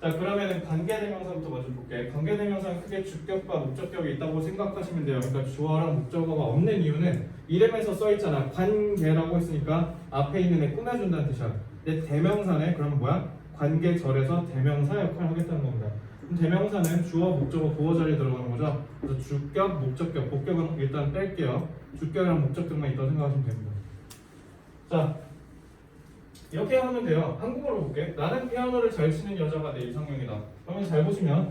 Speaker 1: 자, 그러면은 관계대명사부터 먼저 볼게. 관계대명사는 크게 주격과 목적격이 있다고 생각하시면 돼요. 그러니까 주어랑 목적어가 없는 이유는 이름에서 써있잖아. 관계라고 했으니까 앞에 있는 애 꾸며준다는 뜻이야. 근데 대명사네. 그러면 뭐야? 관계절에서 대명사 역할을 하겠다는 겁니다. 그럼 대명사는 주어, 목적어, 보어 자리에 들어가는 거죠. 그래서 주격, 목적격, 복격은 일단 뺄게요. 주격이랑 목적격만 있다고 생각하시면 됩니다. 자, 이렇게 하면 돼요. 한국어로 볼게. 나는 피아노를 잘 치는 여자가 내 이상형이다. 그러면 잘 보시면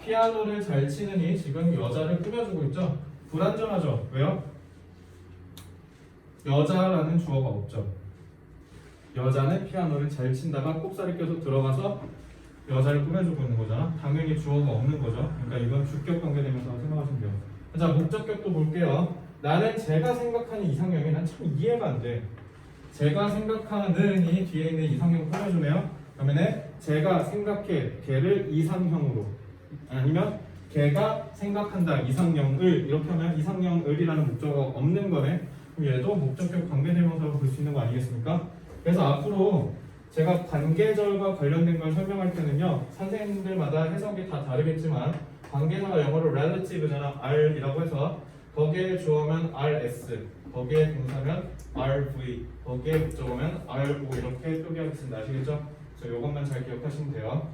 Speaker 1: 피아노를 잘 치느니 지금 여자를 꾸며주고 있죠. 불완전하죠. 왜요? 여자라는 주어가 없죠. 여자는 피아노를 잘 친다가 꼽사리 껴서 들어가서 여자를 꾸며주고 있는 거잖아. 당연히 주어가 없는 거죠. 그러니까 이건 주격 관계되면서 생각하시면 돼요. 자, 목적격도 볼게요. 나는 제가 생각하는 이상형이 난 참 이해가 안 돼. 제가 생각하는 이 뒤에 있는 이상형 꾸며주네요. 그러면은 제가 생각해 걔를 이상형으로 아니면 걔가 생각한다 이상형을 이렇게 하면 이상형을이라는 목적어가 없는 거네. 그럼 얘도 목적격 관계대명사로 볼 수 있는 거 아니겠습니까? 그래서 앞으로 제가 관계절과 관련된 걸 설명할 때는요 선생님들마다 해석이 다 다르겠지만 관계사가 영어로 relative잖아. R이라고 해서 거기에 주어면 RS, 거기에 동사면 RV, 거기에 목적어면 RO 이렇게 표기하겠습니다. 아시겠죠? 그래서 이것만 잘 기억하시면 돼요.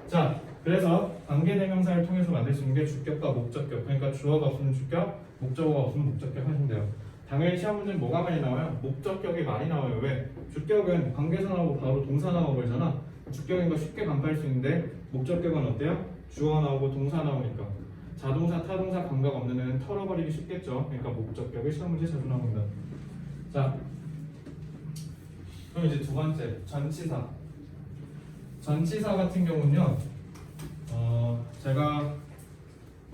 Speaker 1: 자, 그래서 관계대명사를 통해서 만들 수 있는 게 주격과 목적격. 그러니까 주어가 없으면 주격, 목적어가 없으면 목적격 하시면 돼요. 당연히 시험 문제는 뭐가 많이 나와요? 목적격이 많이 나와요. 왜? 주격은 관계사 나오고 바로 동사 나오고 그러잖아. 주격인 거 쉽게 간파할 수 있는데 목적격은 어때요? 주어 나오고 동사 나오니까 자동사, 타동사 감각 없는 애는 털어버리기 쉽겠죠. 그러니까 목적격이 시험 문제 자주 나옵니다. 자, 그럼 이제 두 번째 전치사. 전치사 같은 경우는요. 제가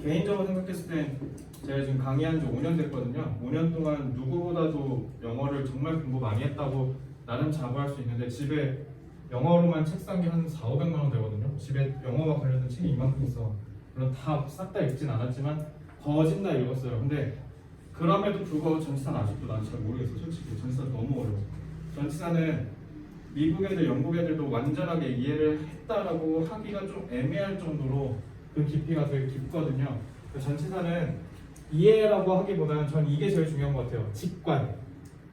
Speaker 1: 개인적으로 생각했을 땐 제가 지금 강의한 지 5년 됐거든요. 5년 동안 누구보다도 영어를 정말 공부 많이 했다고 나름 자부할 수 있는데 집에 영어로만 책 산 게 한 4,500만 원 되거든요. 집에 영어와 관련된 책이 이만큼 있어. 물론 다 싹 다 읽진 않았지만 거진 다 읽었어요. 근데 그럼에도 불구하고 전치사는 아직도 난 잘 모르겠어. 솔직히 전치사 너무 어려워. 전치사는 미국 애들, 영국 애들도 완전하게 이해를 했다라고 하기가 좀 애매할 정도로 그 깊이가 되게 깊거든요. 그 전치사는 이해라고 하기보다는 전 이게 제일 중요한 것 같아요. 직관,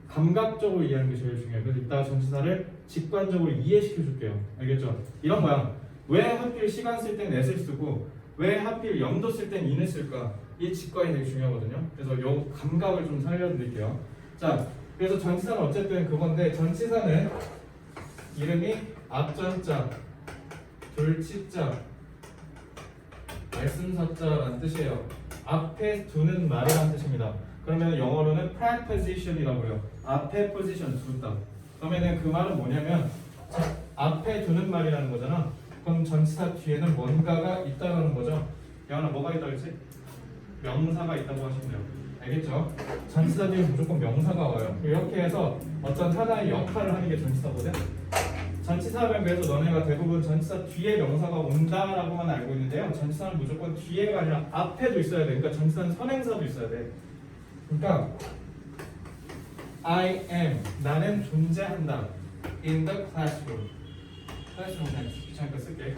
Speaker 1: 감각적으로 이해하는 게 제일 중요해요. 그래서 이따가 전치사를 직관적으로 이해시켜 줄게요. 알겠죠? 이런 거야. 왜 하필 시간 쓸 땐 n을 쓰고 왜 하필 염도 쓸 땐 in을 쓸까? 이 직관이 되게 중요하거든요. 그래서 요 감각을 좀 살려드릴게요. 자, 그래서 전치사는 어쨌든 그건데 전치사는 이름이 앞전자, 돌치자, 말씀사자라는 뜻이에요. 앞에 두는 말이라는 뜻입니다. 그러면 영어로는 preposition이라고 해요. 앞에 position 두다. 그러면은 그 말은 뭐냐면 자, 앞에 두는 말이라는 거잖아. 그럼 전치사 뒤에는 뭔가가 있다는 거죠. 영어는 뭐가 있다고 했지? 명사가 있다고 하시면 돼요. 알겠죠? 전치사 뒤에 무조건 명사가 와요. 이렇게 해서 어떤 하나의 역할을 하는 게 전치사거든. 전치사를 위해서 너네가 대부분 전치사 뒤에 명사가 온다라고만 알고 있는데요. 전치사는 무조건 뒤에가 아니라 앞에도 있어야 돼. 그러니까 전치사는 선행사도 있어야 돼. 그러니까 I am 나는 존재한다. In the classroom. classroom 그냥 귀찮으니까 쓸게.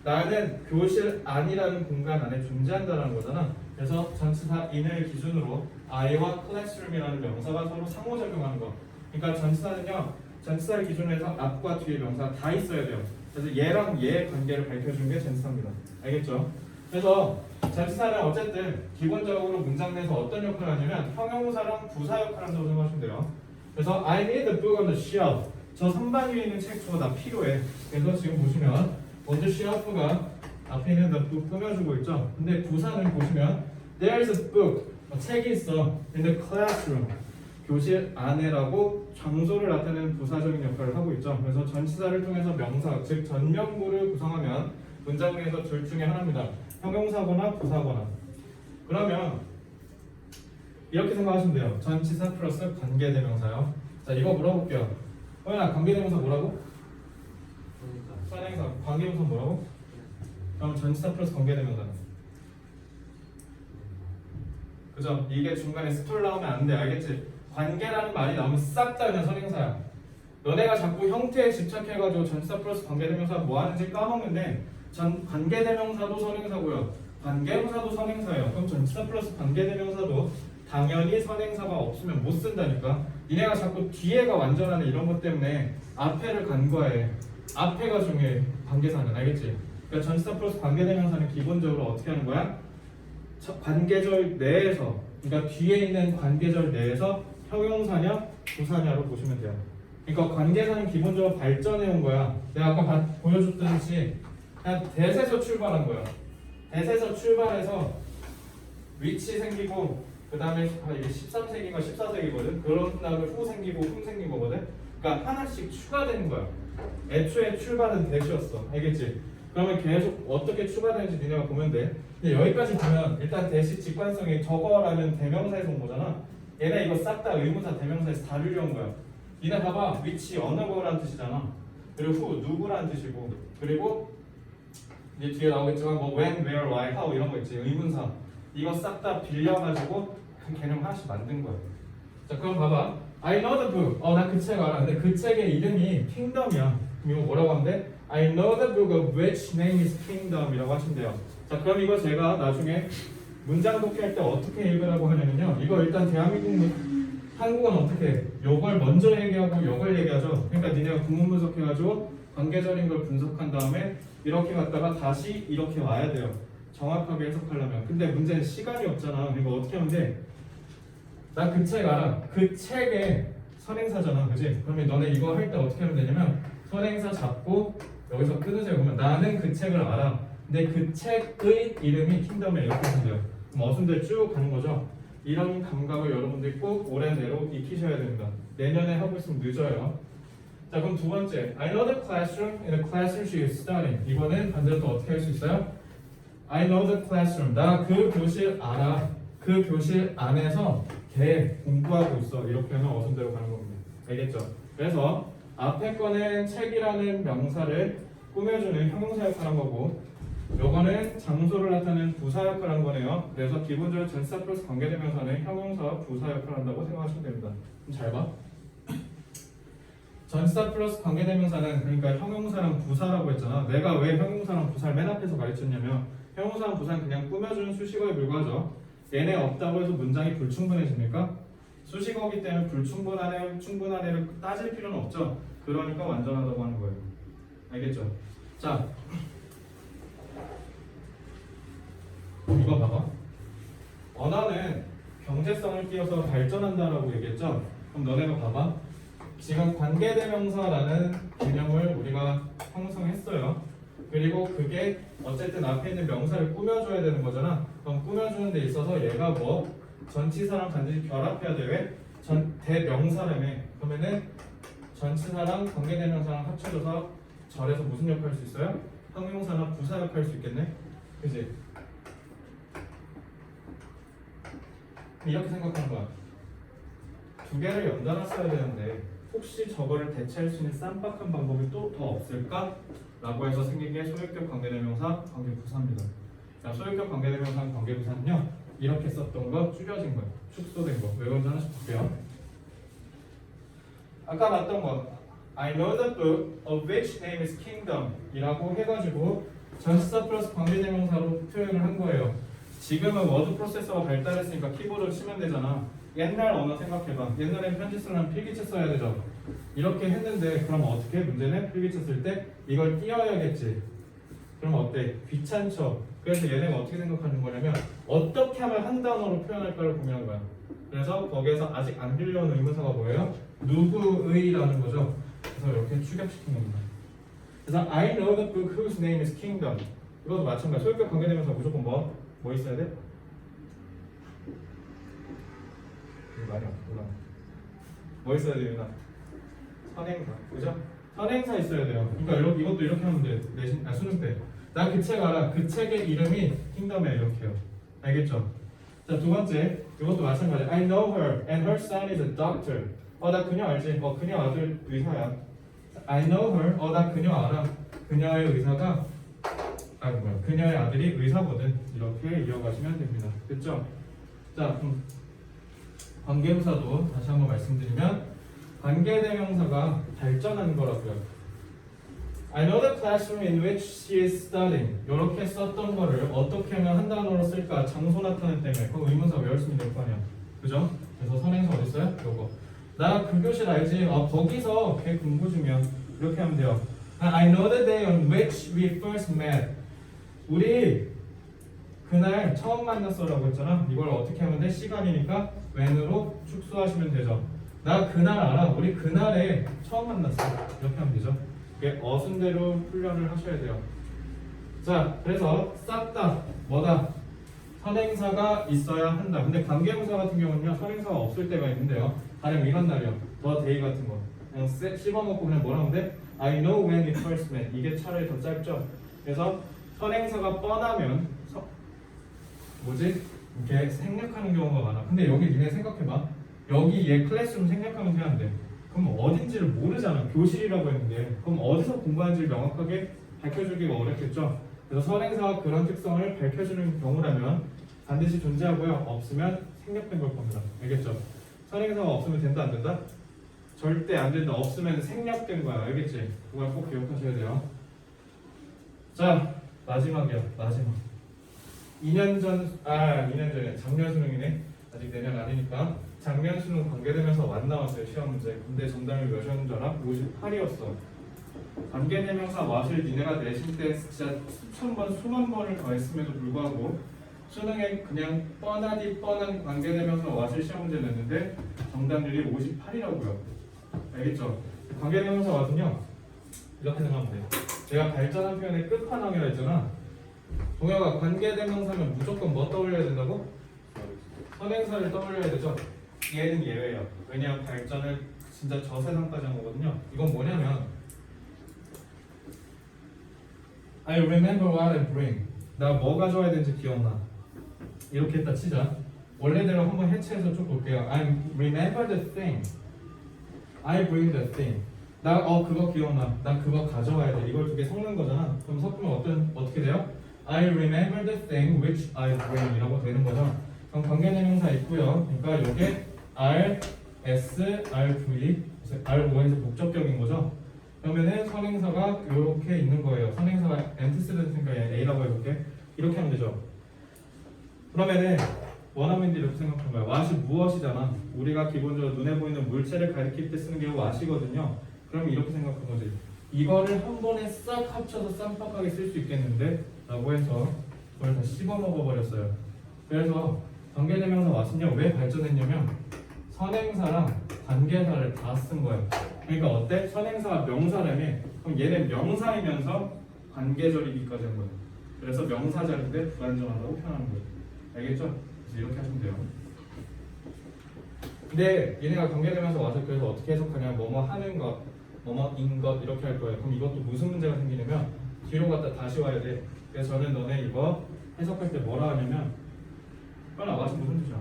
Speaker 1: 나는 교실 안이라는 공간 안에 존재한다라는 거잖아. 그래서 전치사 in을 기준으로 I와 classroom이라는 명사가 서로 상호작용하는 거. 그러니까 전치사는요. 전치사를 기준으로 해서 앞과 뒤에 명사 다 있어야 돼요. 그래서 얘랑 얘의 관계를 밝혀주는 게 전치사입니다. 알겠죠? 그래서 전치사는 어쨌든 기본적으로 문장 내에서 어떤 역할을 하냐면 형용사랑 부사 역할을 한다고 생각하시면 돼요. 그래서 I need a book on the shelf. 저 선반 위에 있는 책 저거 나 필요해. 그래서 지금 보시면 on the shelf가 앞에 있는 the book 꾸며주고 있죠. 근데 부사는 보시면 there's a book. 책이 있어. in the classroom. 교실 안에라고 장소를 나타내는 부사적인 역할을 하고 있죠. 그래서 전치사를 통해서 명사, 즉 전명구를 구성하면 문장 내에서 둘 중에 하나입니다. 형용사거나 부사거나. 그러면 이렇게 생각하시면 돼요. 전치사 플러스 관계대명사요. 자, 이거 물어볼게요. 호연아, 관계대명사 뭐라고? 선행사. 관계대명사 뭐라고? 그럼 전치사 플러스 관계대명사는? 그죠? 이게 중간에 스톨 나오면 안 돼. 알겠지? 관계라는 말이 나오면 싹 다 그냥 선행사야. 너네가 자꾸 형태에 집착해가지고 전치사 플러스 관계대명사 뭐 하는지 까먹는데 관계대명사도 선행사고요. 관계부사도 선행사예요. 그럼 전치사 플러스 관계대명사도 당연히 선행사가 없으면 못 쓴다니까. 니네가 자꾸 뒤에가 완전하는 이런 것 때문에 앞에를 간과해. 앞에가 중요해. 관계사는. 알겠지? 그러니까 전치사 플러스 관계대명사는 기본적으로 어떻게 하는 거야? 관계절 내에서, 그러니까 뒤에 있는 관계절 내에서 형용사냐 부사냐로 보시면 돼요. 그러니까 관계사는 기본적으로 발전해 온 거야. 내가 아까 보여줬듯이 그냥 대세에서 출발한 거야. 대세에서 출발해서 위치 생기고 그 다음에 이게 13세기가 14세기거든. 그런 다음에 후 생기고 흠 생긴 거거든. 그러니까 하나씩 추가되는 거야. 애초에 출발은 대시였어. 알겠지? 그러면 계속 어떻게 추가되는지 니네가 보면 돼. 근데 여기까지 보면 일단 대시 직관성이 저거라는 대명사에서 온 거잖아. 얘네 이거 싹 다 의문사 대명사에서 다 유리한 거야. 니네 봐봐. 위치 어느 거라는 뜻이잖아. 그리고 후 누구라는 뜻이고, 그리고 이제 뒤에 나오겠지만 뭐 when, where, why, how 이런 거 있지. 의문사. 이거 싹 다 빌려가지고 그 개념 하나씩 만든 거야. 자, 그럼 봐봐. I know the book. 나 그 책 알아. 근데 그 책의 이름이 킹덤이야. 그럼 이거 뭐라고 하면 돼? I know the book of which name is kingdom이라고 하시면 돼요. 자, 그럼 이거 제가 나중에 문장 독해할 때 어떻게 읽으라고 하냐면요. 이거 일단 대한민국 한국어는 어떻게 해? 요걸 먼저 얘기하고 요걸 얘기하죠. 그러니까 니네가 구문 분석해가지고 관계절인 걸 분석한 다음에 이렇게 갔다가 다시 이렇게 와야 돼요. 정확하게 해석하려면. 근데 문제는 시간이 없잖아. 이거 어떻게 하면 돼? 나 그 책 알아. 그 책의 선행사잖아. 그지? 그러면 너네 이거 할 때 어떻게 하면 되냐면 선행사 잡고 여기서 끊으세요. 그러면 나는 그 책을 알아. 근데 그 책의 이름이 킹덤에 이렇게 생겨요. 그럼 어순들 쭉 가는 거죠. 이런 감각을 여러분들이 꼭 올해 내로 익히셔야 됩니다. 내년에 하고 있으면 늦어요. 자, 그럼 두 번째, I know the classroom. In the classroom she is studying. 이거는 반대로 또 어떻게 할 수 있어요? I know the classroom. 나 그 교실 알아. 그 교실 안에서 걔 공부하고 있어. 이렇게 하면 어순대로 가는 겁니다. 알겠죠? 그래서 앞에 거는 책이라는 명사를 꾸며주는 형용사 역할한 거고, 요거는 장소를 나타내는 부사 역할한 거네요. 그래서 기본적으로 전치사 플러스 관계대명사는 형용사 부사 역할한다고 생각하시면 됩니다. 그럼 잘 봐. 전치사 플러스 관계대명사는 그러니까 형용사랑 부사라고 했잖아. 내가 왜 형용사랑 부사를 맨 앞에서 가르쳤냐면 형용사랑 부사는 그냥 꾸며주는 수식어에 불과하죠. 얘네 없다고 해서 문장이 불충분해집니까? 수식어기 때문에 불충분하네, 충분하네를 따질 필요는 없죠. 그러니까 완전하다고 하는 거예요. 알겠죠? 자, 이거 봐봐. 언어는 경제성을 띄어서 발전한다라고 얘기했죠? 그럼 너네가 봐봐. 지금 관계대명사라는 개념을 우리가 형성했어요. 그리고 그게 어쨌든 앞에 있는 명사를 꾸며줘야 되는 거잖아. 그럼 꾸며주는 데 있어서 얘가 뭐 전치사랑 반드시 결합해야 돼. 왜? 대명사라며. 그러면은 전치사랑 관계대명사랑 합쳐져서 절에서 무슨 역할 할 수 있어요? 형용사나 부사 역할 할 수 있겠네. 그지? 이렇게 생각하는 거야. 두 개를 연달아 써야 되는데 혹시 저거를 대체할 수 있는 쌈박한 방법이 또 더 없을까? 라고 해서 생긴 게 소유격 관계대명사, 관계부사입니다. 소유격 관계대명사, 관계부사는요 이렇게 썼던 거 줄여진 거예요. 축소된 거. 왜 그런지 하나씩 볼게요. 아까 봤던 거 I know the book of which name is kingdom 이라고 해가지고 전치사 플러스 관계대명사로 표현을 한 거예요. 지금은 워드 프로세서가 발달했으니까 키보드로 치면 되잖아. 옛날 언어 생각해봐. 옛날엔 편지 쓰려면 필기체 써야 되죠. 이렇게 했는데 그럼 어떻게? 문제는 필기체 쓸 때 이걸 띄어야겠지. 그럼 어때? 귀찮죠. 그래서 얘네가 어떻게 생각하는 거냐면 어떻게 하면 한 단어로 표현할까를 고민한 거야. 그래서 거기에서 아직 안 빌려온 의문사가 뭐예요? 누구의라는 거죠. 그래서 이렇게 축약시킨 겁니다. 그래서 I know the book whose name is kingdom. 이것도 마찬가지. 소유격 관계되면서 무조건 뭐 있어야 돼? 이거 많이 없구나. 뭐 있어야 돼요? 선행사, 그죠? 선행사 있어야 돼요. 그러니까 이것도 이렇게 하면 돼. 수능 때. 나 그 책 알아. 그 책의 이름이 킹덤이야. 이렇게요. 알겠죠? 자, 두 번째. 이것도 마찬가지. I know her and her son is a doctor. 나 그녀 알지? 그녀 아들 의사야. I know her. 나 그녀 알아. 그녀의 의사가 그녀의 아들이 의사거든. 이렇게 이어가시면 됩니다. 됐죠? 자, 관계부사도 다시 한번 말씀드리면 관계대명사가 발전하는 거라고요. I know the classroom in which she is studying. 이렇게 썼던 거를 어떻게 하면 한 단어로 쓸까? 장소 나타낸 때문에 그 의문사 외웠으면 될 거 아니야. 그죠? 그래서 선행사 어디 있어요? 요거. 나 그 교실 알지? 거기서 걔 공부 중이야. 이렇게 하면 돼요. I know the day on which we first met. 우리 그날 처음 만났어라고 했잖아. 이걸 어떻게 하면 돼? 시간이니까 when으로 축소하시면 되죠. 나 그날 알아. 우리 그날에 처음 만났어. 이렇게 하면 되죠. 이게 어순대로 훈련을 하셔야 돼요. 자, 그래서 싹 다 뭐다? 선행사가 있어야 한다. 근데 관계부사 같은 경우는요, 선행사가 없을 때가 있는데요. 가령 이런 날이요. the day 같은 거. 그냥 씹어먹고 그냥 뭐라 하면 돼? I know when we first met. 이게 차라리 더 짧죠. 그래서 선행사가 뻔하면 이렇게 생략하는 경우가 많아. 근데 여기 니네 생각해봐. 여기 얘 클래스룸 생략하면 되는데 그럼 어딘지를 모르잖아. 교실이라고 했는데 그럼 어디서 공부하는지를 명확하게 밝혀주기가 어렵겠죠. 그래서 선행사가 그런 특성을 밝혀주는 경우라면 반드시 존재하고요. 없으면 생략된 걸 겁니다. 알겠죠? 선행사가 없으면 된다 안 된다? 절대 안 된다. 없으면 생략된 거야. 알겠지? 그걸 꼭 기억하셔야 돼요. 자, 마지막이야. 마지막. 2년 전에 작년 수능이네. 아직 내년 아니니까. 작년 수능 관계대명사 완 나왔어요. 시험 문제. 근데 정답이 몇이었는 줄 알아? 58이었어. 관계대명사 왓을 니네가 내실 때 진짜 수천 번, 수만 번을 더했음에도 불구하고 수능에 그냥 뻔하디 뻔한 관계대명사 왓을 시험 문제 냈는데 정답률이 58이라고요. 알겠죠? 관계대명사 왓은요 이렇게 생각하면 돼요. 내가 발전한 표현의 끝판왕이라 했잖아. 동혁아 관계대명사면 무조건 뭐 떠올려야 된다고? 선행사를 떠올려야 되죠. 얘는 예외예요. 왜냐하면 발전을 진짜 저 세상까지 한 거거든요. 이건 뭐냐면 I remember what I bring. 나 뭐 가져와야 되는지 기억나. 이렇게 했다 치자. 원래대로 한번 해체해서 쭉 볼게요. I remember the thing. I bring the thing. 나 그거 기억나. 나 그거 가져와야 돼. 이걸 두 개 섞는 거잖아. 그럼 섞으면 어떻게 돼요? I remember the thing which I bring 이라고 되는 거죠. 그럼 관계대명사 있고요. 그러니까 이게 R, S, R, V, R5에서 목적격인 거죠. 그러면은 선행사가 이렇게 있는 거예요. 선행사가 antecedent니까 A라고 해볼게. 이렇게 하면 되죠. 그러면은 원어민들이 이렇게 생각하는 거야. what이 무엇이잖아. 우리가 기본적으로 눈에 보이는 물체를 가리킬 때 쓰는 게 what이거든요. 그럼 이렇게 생각한 거지. 이거를 한 번에 싹 합쳐서 쌈박하게 쓸 수 있겠는데? 라고 해서 그걸 다 씹어 먹어버렸어요. 그래서 관계대명사 what은요 왜 발전했냐면 선행사랑 관계사를 다 쓴 거예요. 그러니까 어때? 선행사가 명사라며 그럼 얘는 명사이면서 관계절이기까지 한 거예요. 그래서 명사절인데 불완전하다고 표현하는 거예요. 알겠죠? 그래서 이렇게 하시면 돼요. 근데 얘네가 관계되면서 와서 그래서 어떻게 해석하냐 뭐뭐 하는 것, 뭐뭐인 것 이렇게 할 거예요. 그럼 이것도 무슨 문제가 생기냐면 뒤로 갔다 다시 와야 돼. 그래서 저는 너네 이거 해석할 때 뭐라 하냐면 빨리 와서 무슨 뜻이야?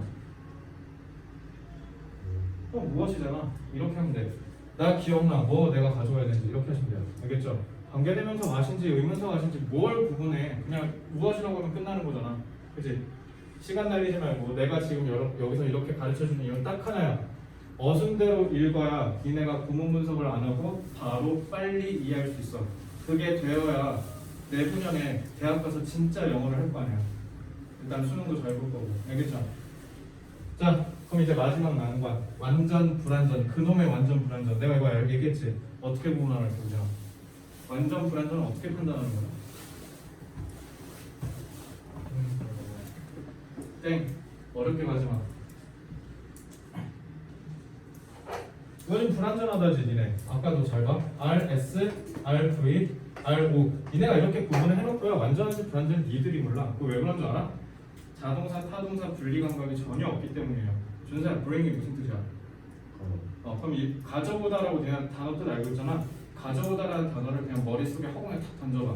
Speaker 1: 무엇이잖아. 이렇게 하면 돼. 나 기억나. 뭐 내가 가져와야 되는지 이렇게 하시면 돼요. 알겠죠? 관계대명사 와신지 의문사 와신지 뭘 구분해. 그냥 무엇이라고 하면 끝나는 거잖아. 그치? 시간 날리지 말고 내가 지금 여기서 이렇게 가르쳐주는 이유는 딱 하나야. 어순대로 읽어야 니네가 구문 분석을 안 하고 바로 빨리 이해할 수 있어. 그게 되어야 내후년에 대학 가서 진짜 영어를 할 거 아니야. 일단 수능도 잘 볼 거고. 알겠죠? 자, 그럼 이제 마지막 난관. 완전 불완전. 그놈의 완전 불완전. 내가 이거 얘기했지. 어떻게 구분하는 거죠? 완전 불완전은 어떻게 판단하는 거야? 땡. 어렵게 가지 마. 이거 좀 불완전하다지 니네. 아까도 잘 봐. R, S, R, V, R, O. 니네가 이렇게 구분을 해놓고요. 완전한지 불완전한지 니들이 몰라. 그거 왜 그런 줄 알아? 자동사, 타동사 분리 감각이 전혀 없기 때문이에요. 준서야, bring이 무슨 뜻이야? 그럼 이 가져오다라고 내가 단어 뜻 알고 있잖아. 가져오다라는 단어를 그냥 머릿속에 허공에 탁 던져봐.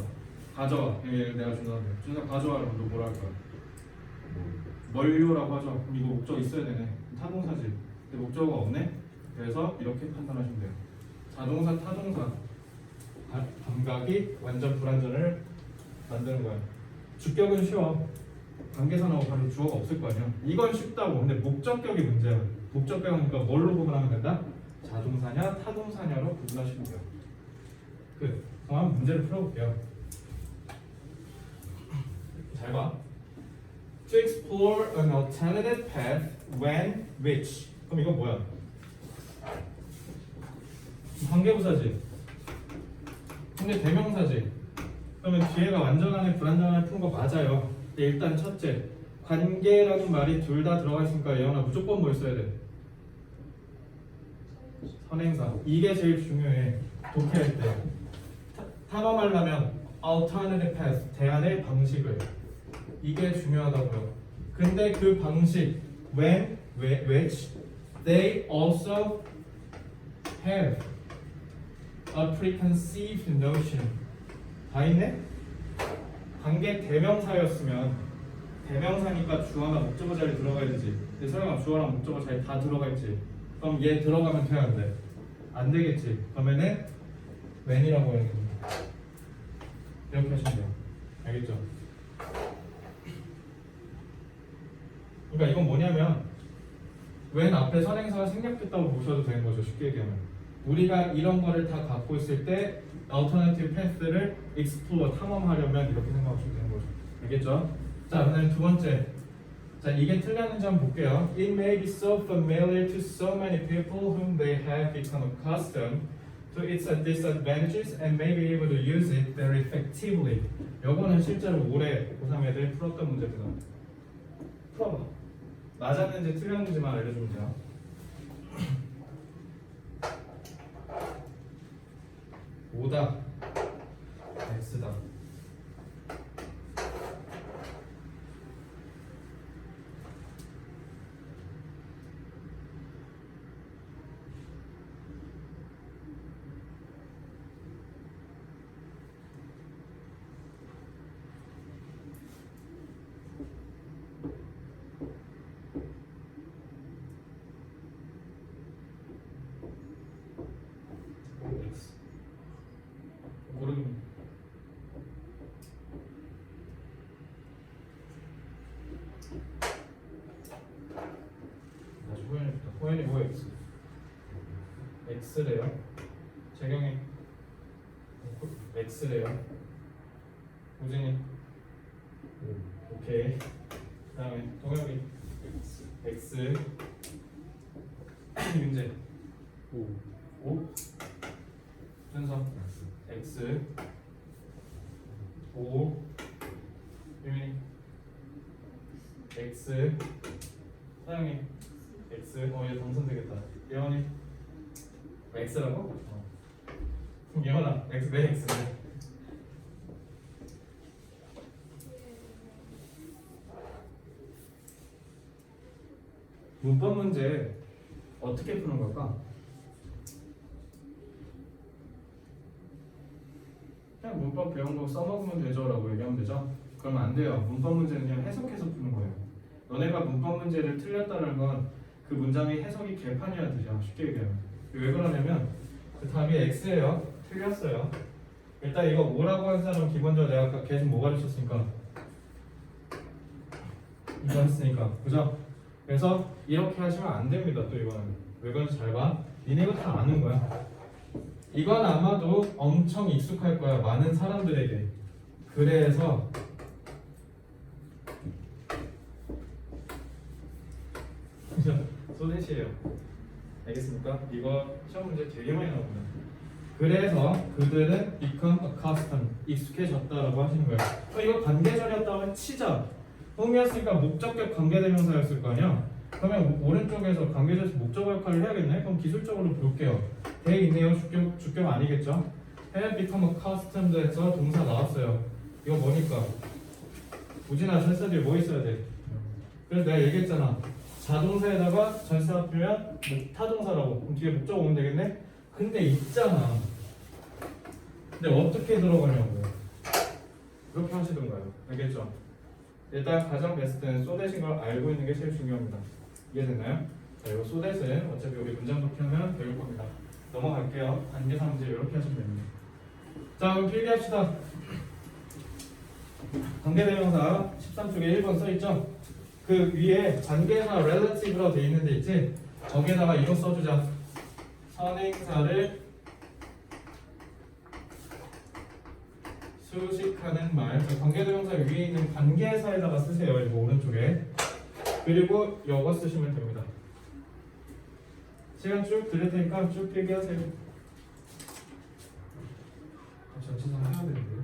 Speaker 1: 가져와. 내가 준서 가져와라고 너 뭐라 할 거야? 멀요라고 하죠. 그럼 이거 목적 있어야 되네. 타동사지. 근데 목적어가 없네. 그래서 이렇게 판단하시면 돼요. 자동사, 타동사 감각이 완전 불완전을 만드는 거야. 주격은 쉬워. 관계사 나오고 바로 주어가 없을 거 아니야. 이건 쉽다고. 근데 목적격이 문제야. 목적격이니까 뭘로 구분하면 된다? 자동사냐 타동사냐로 구분하시면 돼요. 그럼 한번 문제를 풀어볼게요. 잘 봐. To explore an alternative path when which. 그럼 이건 뭐야? 관계부사지. 근데 대명사지. 그러면 뒤에가 완전하네 불완전하네 푸는 거 맞아요. 근데 일단 첫째, 관계라는 말이 둘 다 들어가 있으니까 예언아 무조건 뭐 있어야 돼? 선행사. 이게 제일 중요해. 독해할 때. 탐험하려면 alternative path, 대안의 방식을. 이게 중요하다고요. 근데 그 방식, when, which, they also have a preconceived notion. 다 있네? 관계 대명사였으면 대명사니까 주어나 목적어 자리 들어가야 되지. 근데 설마 주어랑 목적어 자리 다 들어가 있지. 그럼 얘 들어가면 돼야 안 돼? 안 되겠지. 그러면은 when이라고 해야 됩니다. 이렇게 하시면 돼요. 알겠죠? 그러니까 이건 뭐냐면 when 앞에 선행사가 생략됐다고 보셔도 되는 거죠. 쉽게 얘기하면 우리가 이런 거를 다 갖고 있을 때 alternative path를 explore, 탐험하려면 이렇게 생각하시면 되는 거죠. 알겠죠? 자, 그다음에 두 번째. 자, 이게 틀렸는지 한번 볼게요. It may be so familiar to so many people whom they have become accustomed to its disadvantages and may be able to use it very effectively. 요거는 실제로 올해 고3 애들 풀었던 문제입니다. 풀어봐. 맞았는지 틀렸는지만 알려주면 돼요. O다 X다. 도현이 뭐 x? x래요. 재경이 x래요. 우진이 오케이. 그다음에 동혁이 x. 윤재 5. 준서 x. 5. 유민이 x. 사영이 x. 얘 당선되겠다. 예원이 x라고? 그럼 예원아 x 내 x네. 문법 문제 어떻게 푸는 걸까? 그냥 문법 배운 거 써먹으면 되죠라고 얘기하면 되죠? 그러면 안 돼요. 문법 문제는 그냥 해석해서 푸는 거예요. 너네가 문법 문제를 틀렸다는 건 그 문장의 해석이 개판이라는 뜻이야. 쉽게 얘기하면. 왜 그러냐면 그 답이 X예요. 틀렸어요. 일단 이거 뭐라고 한 사람은 기본적으로 내가 아까 계속 뭐 가르쳤으니까 이거 했으니까 그죠? 그래서 이렇게 하시면 안 됩니다. 또 이거는 왜 그런지 잘 봐. 니네가 다 아는 거야. 이건 아마도 엄청 익숙할 거야. 많은 사람들에게. 그래서 소대시예요. 알겠습니까? 이거 시험 문제 되게 많이 나옵니다. 그래서 그들은 become accustomed, 익숙해졌다라고 하시는 거예요. 이거 관계절이었다면 치자. 홈이었으니까 목적격 관계대명사였을 거 아니야? 그러면 오른쪽에서 관계절에서 목적어 역할을 해야겠네? 그럼 기술적으로 볼게요. 돼 있네요. 주격 아니겠죠? have become accustomed에서 동사 나왔어요. 이거 뭐니까? 우진아 전사 뒤에 뭐 있어야 돼? 그래서 내가 얘기했잖아. 자동사에다가 전사 합치면 타동사라고. 그럼 뒤에 목적어 오면 되겠네? 근데 있잖아. 근데 어떻게 들어가냐고요. 그렇게 하시던가요. 알겠죠? 일단 가장 베스트는 쏘댓인 걸 알고 있는 게 제일 중요합니다. 이해됐나요? 자, 이거 쏘댓은 어차피 우리 문장 독해하면 배울 겁니다. 넘어갈게요. 관계사 문제 이렇게 하시면 됩니다. 자, 그럼 필기합시다. 관계대명사 13쪽에 1번 써있죠? 그 위에 관계사 relative라고 돼 있는 데 있지? 저기에다가 이거 써주자. 선행사를 수식하는 말. 관계대명사 위에 있는 관계사에다가 쓰세요. 이거 오른쪽에. 그리고 이거 쓰시면 됩니다. 시간 쭉 드릴 테니까 쭉 필기하세요. 전체상 해야 되는데.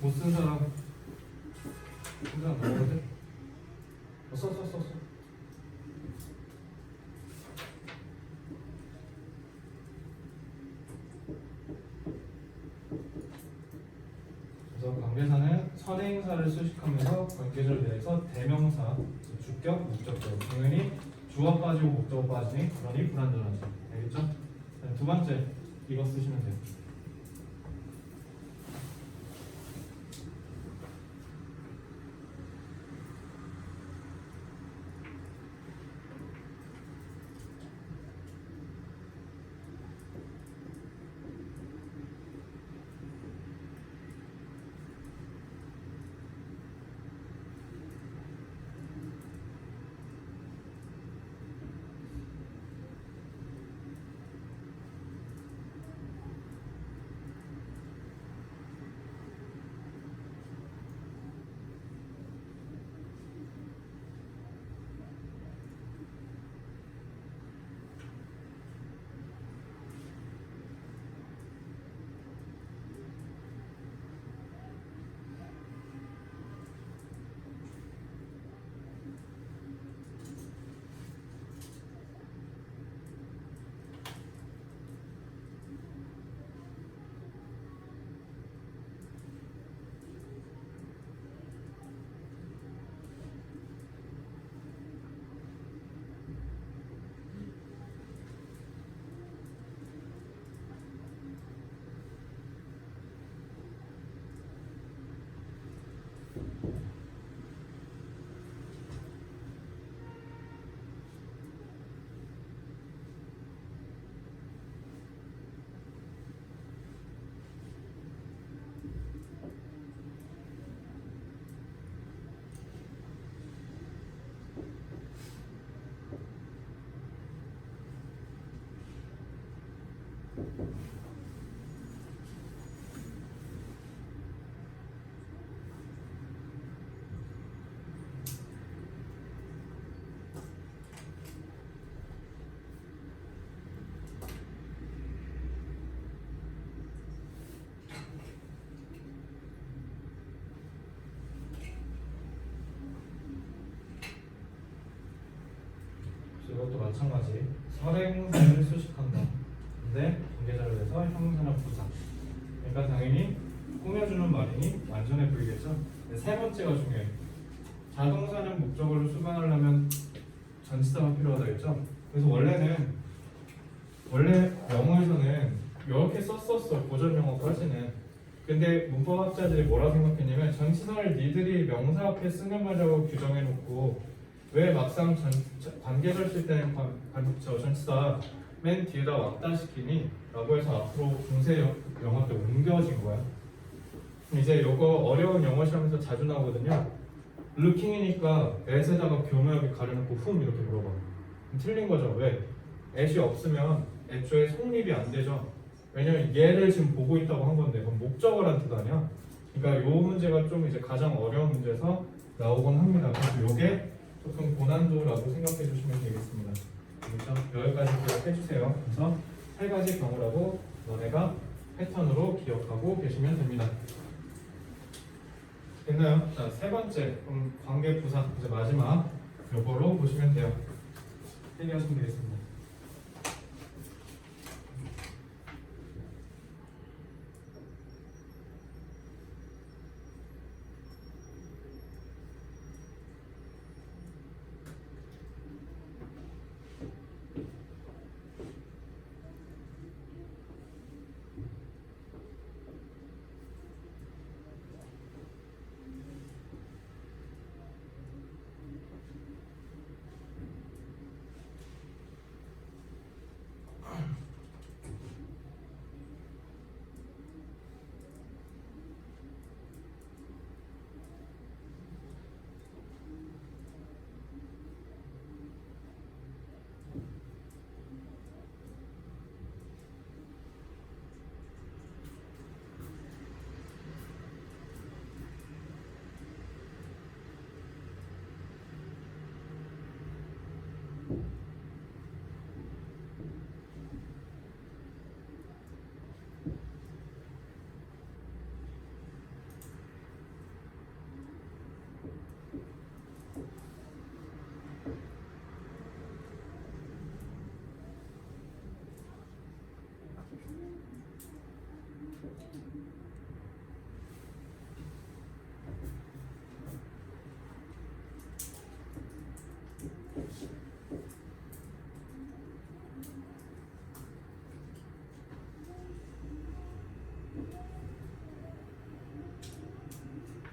Speaker 1: 못 쓴 사람 혼자 나오거든? 써. 그래서 관계사는 선행사를 수식하면서 관계절에 대해서 대명사, 주격, 목적격. 당연히 주어 빠지고 목적어 빠지니 그러니 불완전하지. 알겠죠? 두 번째 이거 쓰시면 돼요. 이것도 마찬가지. 설행사를 수식한다. 근데 관계자료에서 형용사나 부사. 그러니까 당연히 꾸며주는 말이니 완전해 보이겠죠? 근데 세 번째가 중요해. 자동사는 목적어를 수반하려면 전치사가 필요하다 했죠? 그래서 원래 영어에서는 이렇게 썼었어. 고전 영어까지는. 근데 문법학자들이 뭐라고 생각했냐면 전치사를 니들이 명사 앞에 쓰는 말이라고 규정해놓고 왜 막상 관계절 쓸 때는 전치사 맨 뒤에다 왔다 시키니? 라고 해서 앞으로 중세 영어 때 옮겨진 거야. 이제 이거 어려운 영어 시험에서 자주 나오거든요. looking이니까 at에다가 교묘하게 가려놓고 whom 이렇게 물어봐. 틀린 거죠. 왜? at이 없으면 애초에 성립이 안 되죠. 왜냐면 얘를 지금 보고 있다고 한 건데 그건 목적어란 뜻 아니야? 그러니까 요 문제가 좀 이제 가장 어려운 문제에서 나오곤 합니다. 그래서 요게 조금 고난도라고 생각해 주시면 되겠습니다. 그렇죠? 여기까지 기억해 주세요. 그래서 세 가지 경우라고 너네가 패턴으로 기억하고 계시면 됩니다. 됐나요? 자, 세 번째 관계 부사 이제 마지막 요거로 보시면 돼요. 해결하시면 되겠습니다.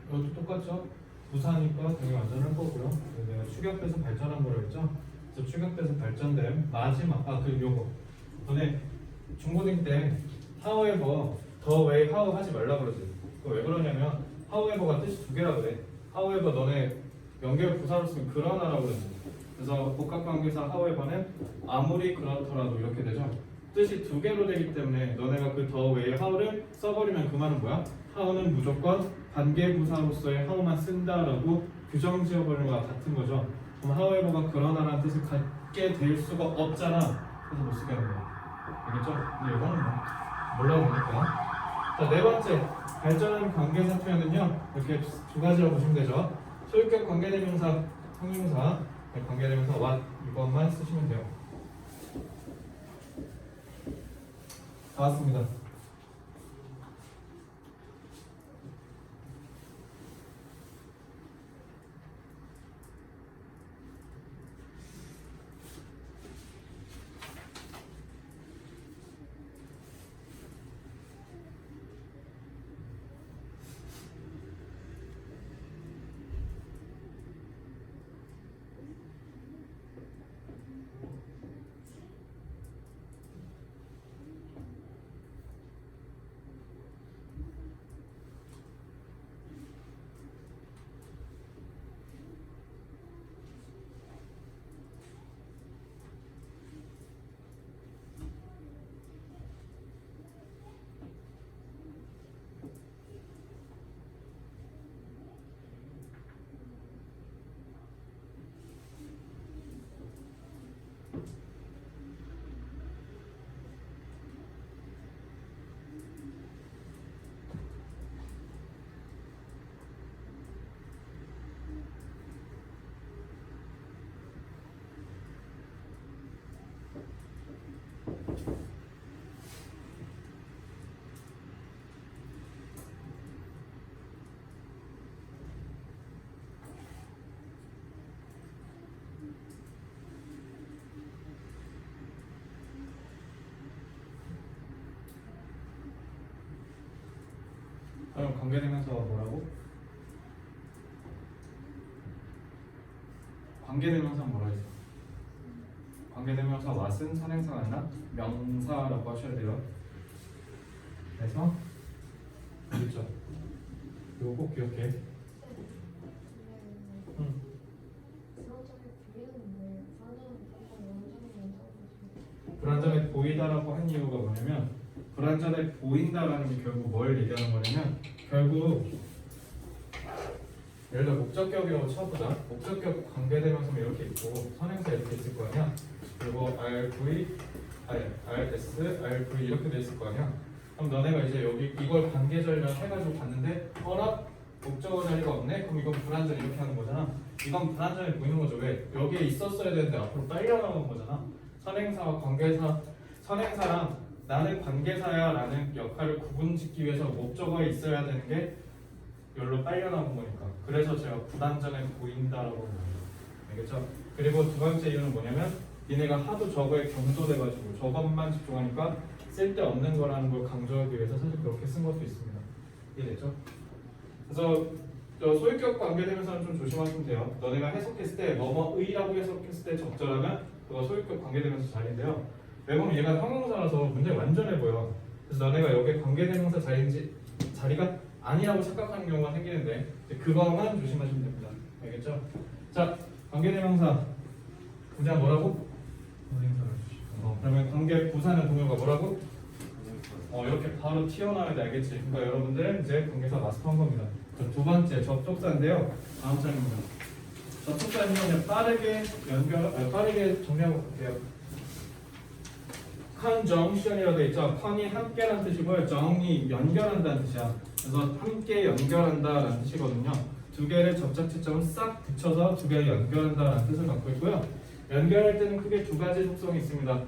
Speaker 1: 이것도 똑같죠? 부사니까 당연히 완전할 거고요. 내가 축약돼서 발전한 거라고 했죠? 그래서 축약돼서 발전된 마지막 그리고 요거 전에 중고등 때 however the way how 하지 말라 그러지. 그거 왜 그러냐면 however가 뜻이 두 개라 그래. however 너네 연결 부사로 쓰면 그러나라고 그러지. 그래서 복합관계사 however는 아무리 그렇더라도 이렇게 되죠. 뜻이 두 개로 되기 때문에 너네가 그 the way how를 써버리면 그 말은 뭐야? how는 무조건 관계부사로서의 how만 쓴다라고 규정 지어버리는 거와 같은 거죠. 그럼 however가 그러나라는 뜻을 갖게 될 수가 없잖아. 그래서 못 쓰게 하는 거야. 알겠죠? 근데 이거는 몰라도 되니까. 자, 네 번째 발전한 관계사 표현은요 이렇게 두 가지라고 보시면 되죠. 소유격 관계대명사, 형용사, 관계대명사 what 이것만 쓰시면 돼요. 다 왔습니다. 그럼 관계대명사가 뭐라고? 관계대명사는 뭐라 했어? 관계대명사 what은 선행사가 아니라 명사라고 하셔야 돼요. 그래서 알겠죠? 이거 꼭 기억해. 불완전해 보이다라고 한 이유가 뭐냐면 불완전해 보인다라는 게 결국 뭘 얘기하는 거냐면 결국 예를 들어 목적격이라고 쳐보자. 목적격 관계대명사면 이렇게 있고 선행사 이렇게 있을 거 아니야. 그리고 RV, RS, RV 이렇게 돼 있을 거 아니야. 그럼 너네가 이제 여기 이걸 관계절려 해가지고 봤는데 어라? 목적어 자리가 없네? 그럼 이건 불완전 이렇게 하는 거잖아. 이건 불완전해 보이는 거죠. 왜? 여기에 있었어야 되는데 앞으로 빨려 나간 거잖아. 선행사와 관계사, 선행사랑 나는 관계사야 라는 역할을 구분짓기 위해서 목적어에 있어야 되는 게 여기로 빨려 나온 거니까. 그래서 제가 불완전해 보인다라고 합니다. 알겠죠? 그리고 두 번째 이유는 뭐냐면 니네가 하도 저거에 경도돼가지고 저것만 집중하니까 쓸데없는 거라는 걸 강조하기 위해서 사실 그렇게 쓴 것도 있습니다. 이해됐죠? 그래서 저 소유격 관계대명사는 좀 조심하시면 돼요. 너네가 해석했을 때 뭐뭐의라고 해석했을 때 적절하면 그거 소유격 관계대명사 자리인데요. 왜냐면 얘가 형용사라서 문제가 완전해 보여. 그래서 너네가 여기 관계대명사 자리가 아니라고 착각하는 경우가 생기는데 그거만 조심하시면 됩니다. 알겠죠? 자, 관계대명사 부사 뭐라고? 그러면 관계 부사는 동요가 뭐라고? 이렇게 바로 튀어나와야 돼. 알겠지? 그러니까 여러분들 이제 관계사 마스터한 겁니다. 두 번째 접속사인데요. 다음 장입니다. 접속사는 그냥 빠르게 정리하고 볼게요. conjunction이라고 돼 있죠. con이 함께라는 뜻이고요. 정이 연결한다는 뜻이야. 그래서 함께 연결한다라는 뜻이거든요. 두 개를 접착제점을 싹 붙여서 두 개를 연결한다라는 뜻을 갖고 있고요. 연결할 때는 크게 두 가지 속성이 있습니다.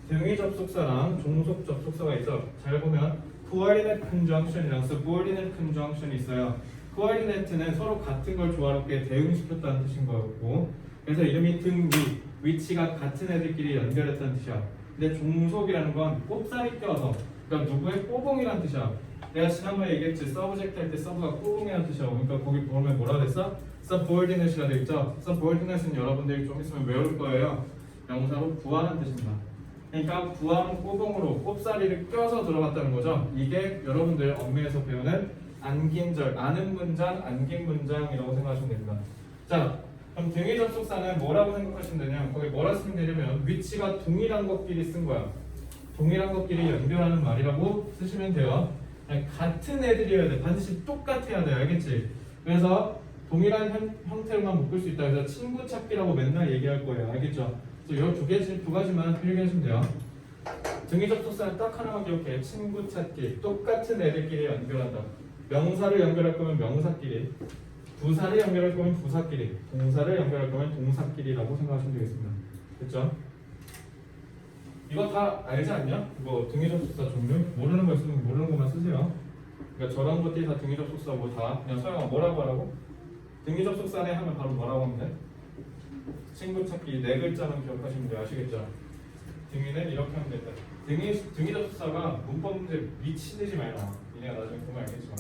Speaker 1: 등위 접속사랑 종속 접속사가 있어. 잘 보면 coordinate conjunction이랑 subordinate conjunction이 있어요. coordinate는 서로 같은 걸 조화롭게 대응시켰다는 뜻인 거고, 그래서 이름이 등위, 위치가 같은 애들끼리 연결했다는 뜻이야. 근데 종속이라는 건 꼽살이 껴서, 그러니까 누구의 꼬봉이라는 뜻이야. 내가 지난번에 얘기했지, 서브젝트 할 때 서브가 꼬봉이라는 뜻이야. 그러니까 거기 보면 뭐라 그랬어? subordinate이라 되어 있죠. subordinate는 여러분들이 좀 있으면 외울 거예요. 명사로 구하는 뜻입니다. 그러니까 구하는 꼬봉으로 꼽사리를 껴서 들어갔다는 거죠. 이게 여러분들 언어에서 배우는 안긴절, 아는 문장, 안긴 문장이라고 생각하시면 됩니다. 자, 그럼 등위 접속사는 뭐라고 생각하시면 되냐면 거기 뭐라 쓰면 되냐면 위치가 동일한 것끼리 쓴 거야. 동일한 것끼리 연결하는 말이라고 쓰시면 돼요. 같은 애들이어야 돼. 반드시 똑같아야 돼. 알겠지? 그래서 동일한 형태로만 묶을 수 있다. 그래서 친구 찾기라고 맨날 얘기할 거예요. 알겠죠? 그래서 이 두 가지만 필기하시면 돼요. 등위 접속사는 딱 하나만 기억해. 친구 찾기. 똑같은 애들끼리 연결한다. 명사를 연결할 거면 명사끼리, 부사를 연결할 거면 부사끼리, 동사를 연결할 거면 동사끼리라고 생각하시면 되겠습니다. 됐죠? 이거 다 알지 않냐? 이거 등위 접속사 종류? 모르는 거 있으면 모르는 것만 쓰세요. 그러니까 저런 것들이 다 등위 접속사고 다 그냥 서영아 뭐라고 하라고? 등위 접속사네 하면 바로 뭐라고 하면 돼? 친구 찾기 네 글자만 기억하시면 돼요. 아시겠죠? 등위는 이렇게 하면 된다. 등위 접속사가 문법 문제 미친 듯이 많이 나와. 니네가 나중에 보면 알겠지만.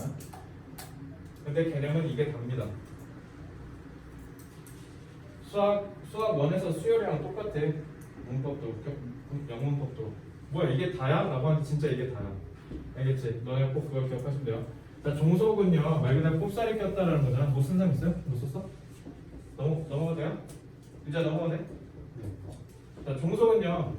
Speaker 1: 근데 개념은 이게 답니다. 수학 1에서 수열이랑 똑같아. 문법도, 영문법도. 뭐야 이게 다야? 라고 하는데 진짜 이게 다야. 알겠지? 너네 꼭 그걸 기억하시면 돼요. 자, 종속은요 말 그대로 꼽살이 꼈다라는 거잖아. 뭐 쓴 사람 있어요? 뭐 썼어? 넘어가도 돼요? 이제 넘어가도 돼? 자, 종속은요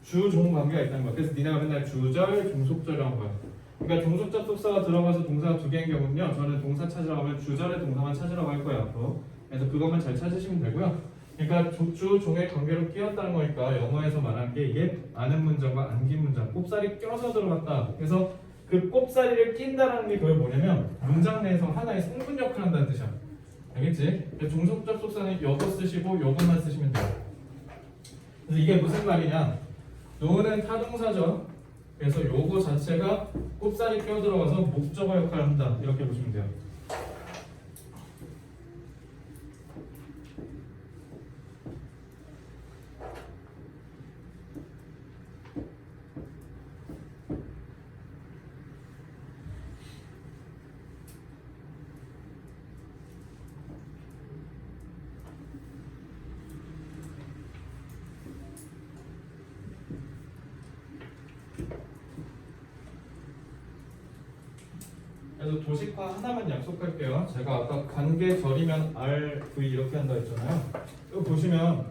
Speaker 1: 주종 관계가 있다는 거야. 그래서 니네가 맨날 주절, 종속절이라는 거야. 그러니까 종속 접속사가 들어가서 동사가 두 개인 경우는요 저는 동사 찾으라고 하면 주절의 동사만 찾으라고 할 거예요 앞으로. 그래서 그것만 잘 찾으시면 되고요. 그러니까 주, 종의 관계로 끼었다는 거니까 영어에서 말하는 게 이게 아는 문장과 안긴 문장, 꼽살이 껴서 들어갔다. 그래서 그 꼽살이를 낀다라는 게 그게 뭐냐면 문장 내에서 하나의 성분 역할을 한다는 뜻이야. 알겠지? 종속 접속사는 요거 쓰시고 요것만 쓰시면 돼요. 그래서 이게 무슨 말이냐? 요거는 타동사죠. 그래서 요거 자체가 꼽살이 껴 들어가서 목적어 역할을 한다. 이렇게 보시면 돼요. 그래서 도식화 하나만 약속할게요. 제가 아까 관계절이면 RV 이렇게 한다 했잖아요. 이거 보시면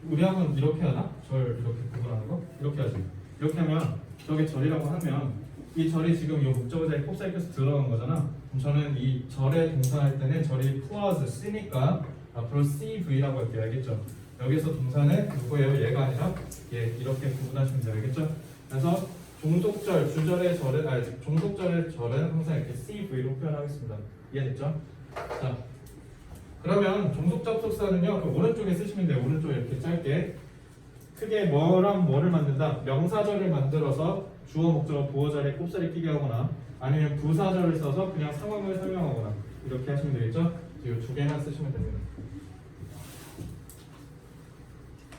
Speaker 1: 우리 학원 이렇게 하나? 절 이렇게 구분하는 거? 이렇게 하지. 이렇게 하면 저게 절이라고 하면 이 절이 지금 이 목적어자의 꼽사이클에서 들어간 거잖아. 그럼 저는 이 절에 동사할 때는 절이 was C니까 앞으로 CV라고 할게요. 알겠죠? 여기서 동사는 누구예요? 얘가 아니라 얘 이렇게 구분하시면 돼요. 알겠죠? 그래서 종속절, 주절의 절은 종속절의 절은 항상 이렇게 CV로 표현하겠습니다. 이해됐죠? 자, 그러면 종속 접속사는요. 그 오른쪽에 쓰시면 돼요. 오른쪽에 이렇게 짧게 크게 뭐랑 뭐를 만든다. 명사절을 만들어서 주어, 목적어, 보어 자리에 꼽사리 끼게 하거나 아니면 부사절을 써서 그냥 상황을 설명하거나 이렇게 하시면 되겠죠? 이 두 개만 쓰시면 됩니다.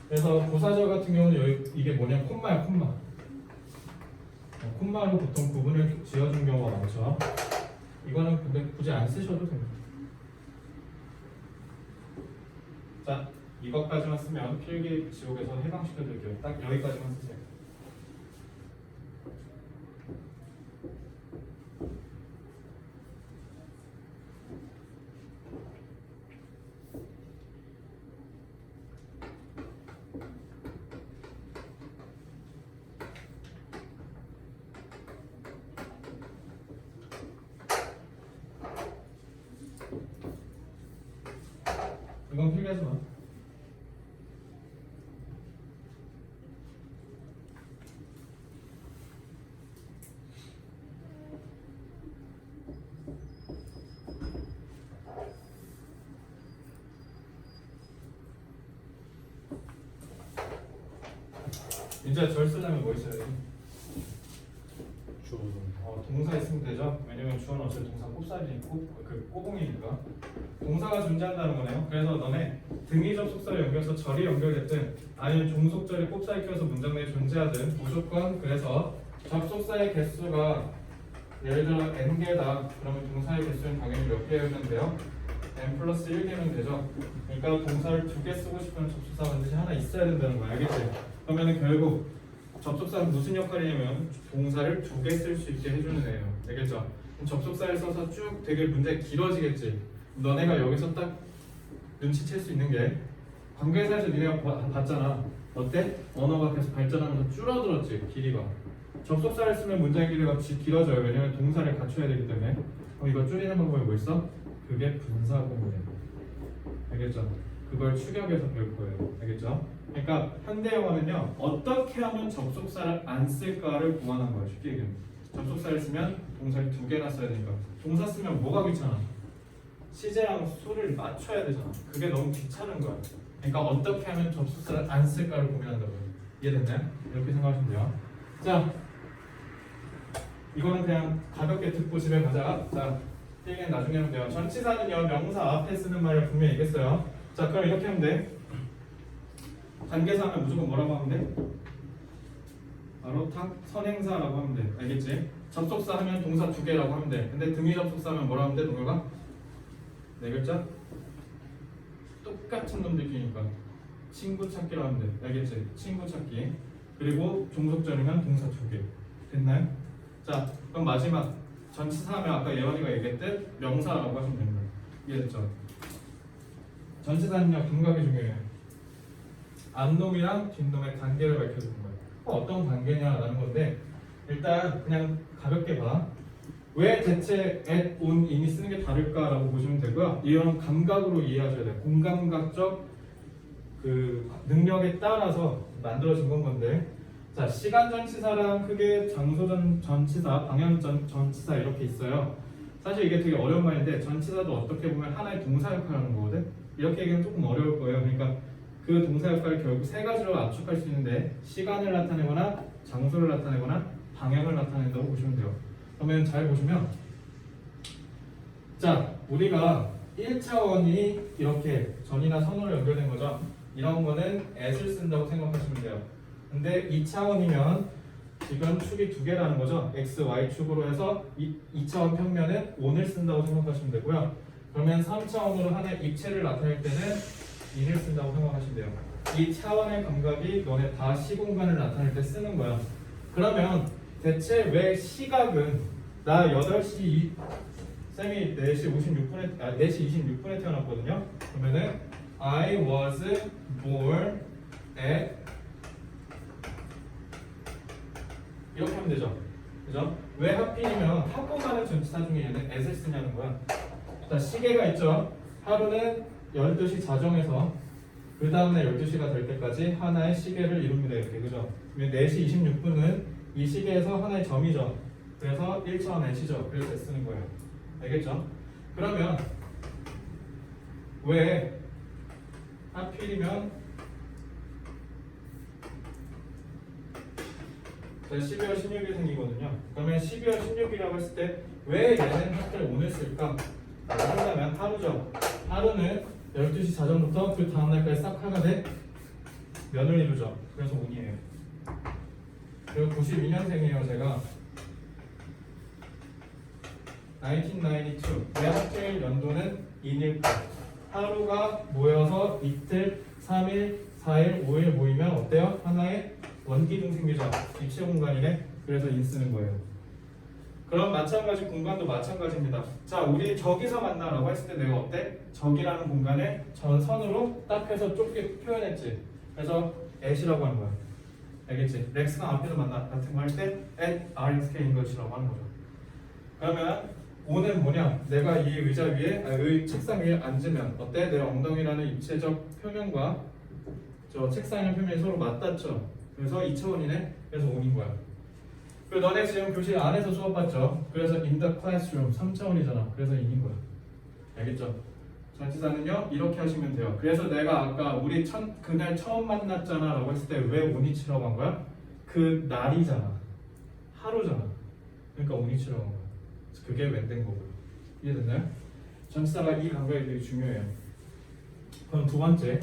Speaker 1: 그래서 부사절 같은 경우는 여기 이게 뭐냐 콤마야 콤마. 콤마로 보통 구분을 지어준 경우가 많죠. 이거는 근데 굳이 안 쓰셔도 됩니다. 자, 이것까지만 쓰면 필기 지옥에서 해방시켜 드릴게요. 딱 여기까지만 쓰세요. 이건 필기하지 마. 이제 절 쓰려면 뭐 있어야 돼?
Speaker 2: 주어
Speaker 1: 동사 있으면 되죠. 왜냐면 주어는 어차피 동사 꼽사리 그 꼬봉이니까 동사가 존재한다는 거네요. 그래서 너네 등위 접속사를 연결해서 절이 연결됐든 아니면 종속절이 꼽사리 껴서 문장 내에 존재하든 무조건 그래서 접속사의 개수가 예를 들어 n개다. 그러면 동사의 개수는 당연히 몇 개였는데요? n 플러스 1개면 되죠. 그러니까 동사를 2개 쓰고 싶으면 접속사 반드시 하나 있어야 된다는 거야. 알겠지? 그러면 결국 접속사는 무슨 역할이냐면 동사를 2개 쓸 수 있게 해주는 애예요. 알겠죠? 그럼 접속사를 써서 쭉 되게 문제 길어지겠지. 너네가 여기서 딱 눈치챌 수 있는 게 관계사에서 니네가 봤잖아. 어때? 언어가 계속 발전하면서 줄어들었지 길이가. 접속사를 쓰면 문장의 길이가 길어져요. 왜냐면 동사를 갖춰야 되기 때문에. 그럼 이거 줄이는 방법이 뭐 있어? 그게 분사 공부예요. 알겠죠? 그걸 추격해서 배울 거예요. 알겠죠? 그러니까 현대 영어는요 어떻게 하면 접속사를 안 쓸까를 구하는 거예요. 쉽게 얘기하면 접속사를 쓰면 동사를 2개나 써야 되니까. 동사 쓰면 뭐가 귀찮아? 시제랑 수를 맞춰야 되잖아. 그게 너무 귀찮은 거야. 그러니까 어떻게 하면 접속사를 안 쓸까를 고민한다고요. 이해됐나요? 이렇게 생각하시면 돼요. 자, 이거는 그냥 가볍게 듣고 집에 가자. 자, 필기는 나중에 하면 돼요. 전치사는요 명사 앞에 쓰는 말을 분명히 얘기했어요. 자, 그럼 이렇게 하면 돼. 관계사 하면 무조건 뭐라고 하면 돼? 바로 선행사라고 하면 돼. 알겠지? 접속사 하면 동사 2개라고 하면 돼. 근데 등위 접속사 하면 뭐라고 하면 돼? 동료가? 4글자? 똑같은 놈들끼리니까 친구 찾기라고 하면 돼. 알겠지? 친구 찾기. 그리고 종속절이면 동사 2개. 됐나요? 자, 그럼 마지막 전치사 하면 아까 예원이가 얘기했듯 명사라고 하시면 됩니다. 이해됐죠? 전치사는요 분각이 중요해요. 앞놈이랑 뒷놈의 관계를 밝혀주는 거예요. 어떤 관계냐라는 건데 일단 그냥 가볍게 봐. 왜 대체 at, on, in이 쓰는 게 다를까라고 보시면 되고요. 이런 감각으로 이해하셔야 돼요. 공감각적 그 능력에 따라서 만들어진 건 건데 자, 시간 전치사랑 크게 장소 전치사, 방향 전치사 이렇게 있어요. 사실 이게 되게 어려운 말인데 전치사도 어떻게 보면 하나의 동사 역할을 하는 거거든. 이렇게 얘기하면 조금 어려울 거예요. 그러니까 그 동사 역할을 결국 3가지로 압축할 수 있는데 시간을 나타내거나 장소를 나타내거나 방향을 나타낸다고 보시면 돼요. 그러면 잘 보시면 자, 우리가 1차원이 이렇게 전이나 선으로 연결된 거죠. 이런 거는 at을 쓴다고 생각하시면 돼요. 근데 2차원이면 지금 축이 2개라는 거죠. x, y 축으로 해서 2차원 평면은 on을 쓴다고 생각하시면 되고요. 그러면 3차원으로 하나의 입체를 나타낼 때는 in을 쓴다고 생각하시면 돼요. 이 차원의 감각이 너네 다 시공간을 나타낼 때 쓰는 거야. 그러면 대체 왜 시각은 나 8시 쌤이 4시 56분에 4시 26분에 태어났거든요. 그러면은 I was born at 이렇게 하면 되죠. 그죠? 왜 하필이면 하고 가는 전치사 중에 얘는 at을 쓰냐는 거야. 자, 시계가 있죠. 하루는 12시 자정에서 그 다음날 12시가 될 때까지 하나의 시계를 이룹니다. 이렇게. 그죠? 그러면 4시 26분은 이 시계에서 하나의 점이죠. 그래서 1차원 at이죠. 그래서 at 쓰는 거예요. 알겠죠? 그러면 왜 하필이면 12월 16일 생기거든요. 그러면 12월 16일이라고 했을 때 왜 얘는 학교를 오늘 쓸까? 한다면 하루죠. 하루는 12시 자정부터 그 다음날까지 싹 하가 돼 면을 이루죠. 그래서 운이에요. 그리고 92년생이에요. 제가 1992 내 학교일 연도는 인일까? 하루가 모여서 이틀, 3일, 4일, 5일 모이면 어때요? 하나의 원기둥 생기죠. 입체 공간이네. 그래서 인 쓰는 거예요. 그럼 마찬가지 공간도 마찬가지입니다. 자, 우리 저기서 만나라고 했을 때 내가 어때? 저기라는 공간을 전선으로 딱 해서 좁게 표현했지. 그래서 at이라고 하는 거야. 알겠지? 렉스랑 앞에서 만나 같은 거 할 때 at RXK인 것이라고 하는 거죠. 그러면 O는 뭐냐? 내가 이 의자 위에, 이 책상 위에 앉으면 어때? 내 엉덩이라는 입체적 표면과 저 책상이라는 표면이 서로 맞닿죠. 그래서 2차원이네. 그래서 O인 거야. 그리고 너네 지금 교실 안에서 수업 받죠. 그래서 in the classroom 3차원이잖아. 그래서 in인 거야. 알겠죠? 전치사는요 이렇게 하시면 돼요. 그래서 내가 아까 우리 그날 처음 만났잖아 라고 했을 때 왜 오니치라고 한 거야? 그 날이잖아. 하루잖아. 그러니까 오니치라고 한 거야. 그게 왜 된 거고요. 이해됐나요? 전치사가 이 감각이 되게 중요해요. 그럼 두 번째,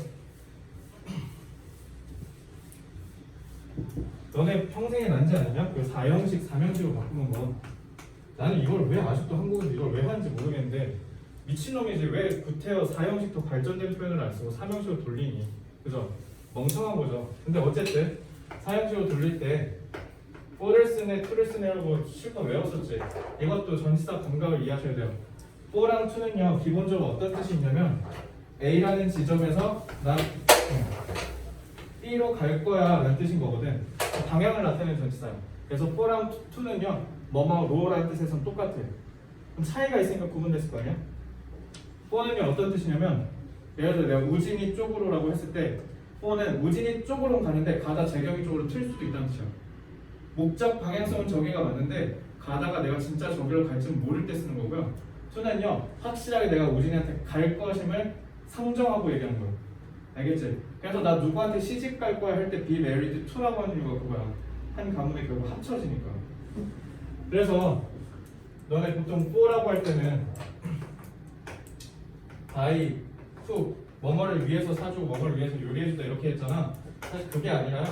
Speaker 1: 너네 평생에 난지 않냐? 그 4형식 3형식으로 바꾸는 거. 나는 이걸 왜 아직도 한국에서 이걸 왜 하는지 모르겠는데 미친놈이지. 왜 구태여 4형식 더 발전된 표현을 안 쓰고 3형식으로 돌리니? 그죠? 멍청한 거죠. 근데 어쨌든 4형식으로 돌릴 때 for를 쓰네, to를 쓰네라고 실컷 외웠었지. 이것도 전치사 감각을 이해하셔야 돼요. for랑 to는요 기본적으로 어떤 뜻이 있냐면 A라는 지점에서 난 B로 갈 거야 라는 뜻인 거거든. 방향을 나타내는 전치사예요. 그래서 for랑 to는요 뭐뭐 로라는 뜻에서는 똑같아요. 그럼 차이가 있으니까 구분됐을 거 아니야? for는요 어떤 뜻이냐면 예를 들어 내가 우진이 쪽으로라고 했을 때 for는 우진이 쪽으로 가는데 가다 재경이 쪽으로 틀 수도 있다는 뜻이야. 목적 방향성은 저기가 맞는데 가다가 내가 진짜 저기로 갈지는 모를 때 쓰는 거고요. to는요 확실하게 내가 우진이한테 갈 것임을 상정하고 얘기하는 거예요. 알겠지? 그래서 나 누구한테 시집 갈 거야 할 때 be married to라고 하는 이유가 그거야. 한 가문이 결국 합쳐지니까. 그래서 너네 보통 for라고 할 때는 by, to, 뭐뭐를 위해서 사주고 뭐뭐를 위해서 요리해주다 이렇게 했잖아. 사실 그게 아니라요.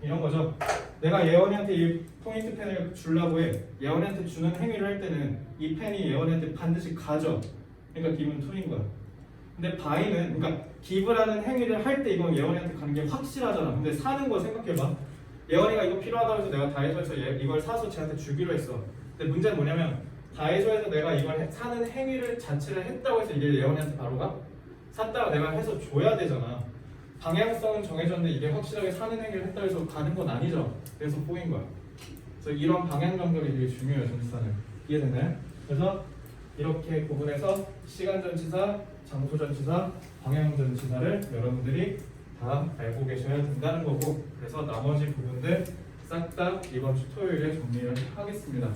Speaker 1: 이런 거죠. 내가 예원이한테 이 포인트 펜을 주려고 해. 예원이한테 주는 행위를 할 때는 이 펜이 예원이한테 반드시 가져. 그러니까 기분 to인 거야. 근데 by는 그러니까 give라는 행위를 할 때 이건 예원이한테 가는 게 확실하잖아. 근데 사는 거 생각해봐. 예원이가 이거 필요하다고 해서 내가 다이소에서 이걸 사서 쟤한테 주기로 했어. 근데 문제는 뭐냐면 다이소에서 내가 이걸 사는 행위를 자체를 했다고 해서 이게 예원이한테 바로 가? 샀다가 내가 해서 줘야 되잖아. 방향성은 정해졌는데 이게 확실하게 사는 행위를 했다고 해서 가는 건 아니죠. 그래서 포인 거야. 그래서 이런 방향 감각이 되게 중요해요. 전치사는. 이해되나요? 그래서 이렇게 구분해서 시간 전치사, 장소 전치사, 방향 전치사를 여러분들이 다 알고 계셔야 된다는 거고, 그래서 나머지 부분들 싹 다 이번 주 토요일에 정리를 하겠습니다.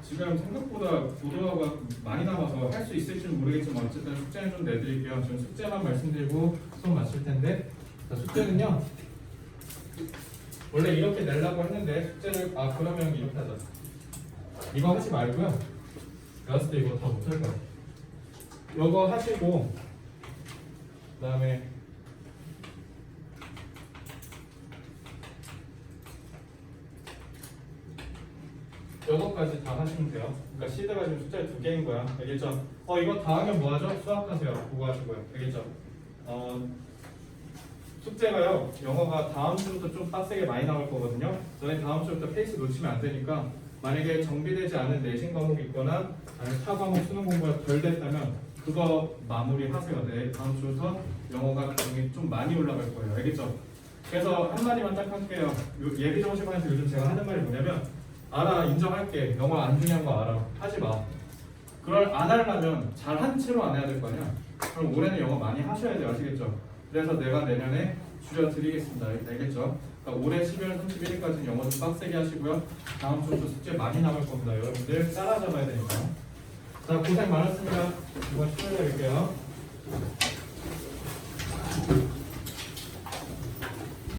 Speaker 1: 지금 생각보다 보도가 많이 남아서 할 수 있을지는 모르겠지만 어쨌든 숙제는 좀 내드릴게요. 저는 숙제만 말씀드리고 수업 마칠 텐데, 자, 숙제는요 원래 이렇게 내려고 했는데 숙제를 그러면 이렇게 하자. 이거 하지 말고요. 내가 봤을 때 이거 다 못할 거야. 이거 하시고 그다음에 이거까지 다 하시면 돼요. 그러니까 시드가 지금 숫자 2개인 거야. 알겠죠? 이거 다 하면 뭐 하죠? 수학하세요. 그거 하시고요. 알겠죠? 숙제가요. 영어가 다음 주부터 좀 빡세게 많이 나올 거거든요. 저는 다음 주부터 페이스 놓치면 안 되니까 만약에 정비되지 않은 내신 과목이 있거나 아니면 타 과목 수능 공부가 덜 됐다면 그거 마무리하세요. 네, 다음 주부터 영어가 비중이 좀 많이 올라갈 거예요. 알겠죠? 그래서 한마디만 딱 할게요. 예비 정시반에서 요즘 제가 하는 말이 뭐냐면 알아, 인정할게. 영어 안 중요한 거 알아. 하지 마. 그걸 안 하려면 잘한 채로 안 해야 될 거 아니야. 그럼 올해는 영어 많이 하셔야 돼요. 아시겠죠? 그래서 내가 내년에 줄여드리겠습니다. 알겠죠? 그러니까 올해 12월 31일까지는 영어 좀 빡세게 하시고요. 다음 주부터 숙제 많이 남을 겁니다. 여러분들 따라잡아야 되니까. 자, 고생 많았습니다. 이번 수요일에 뵐게요.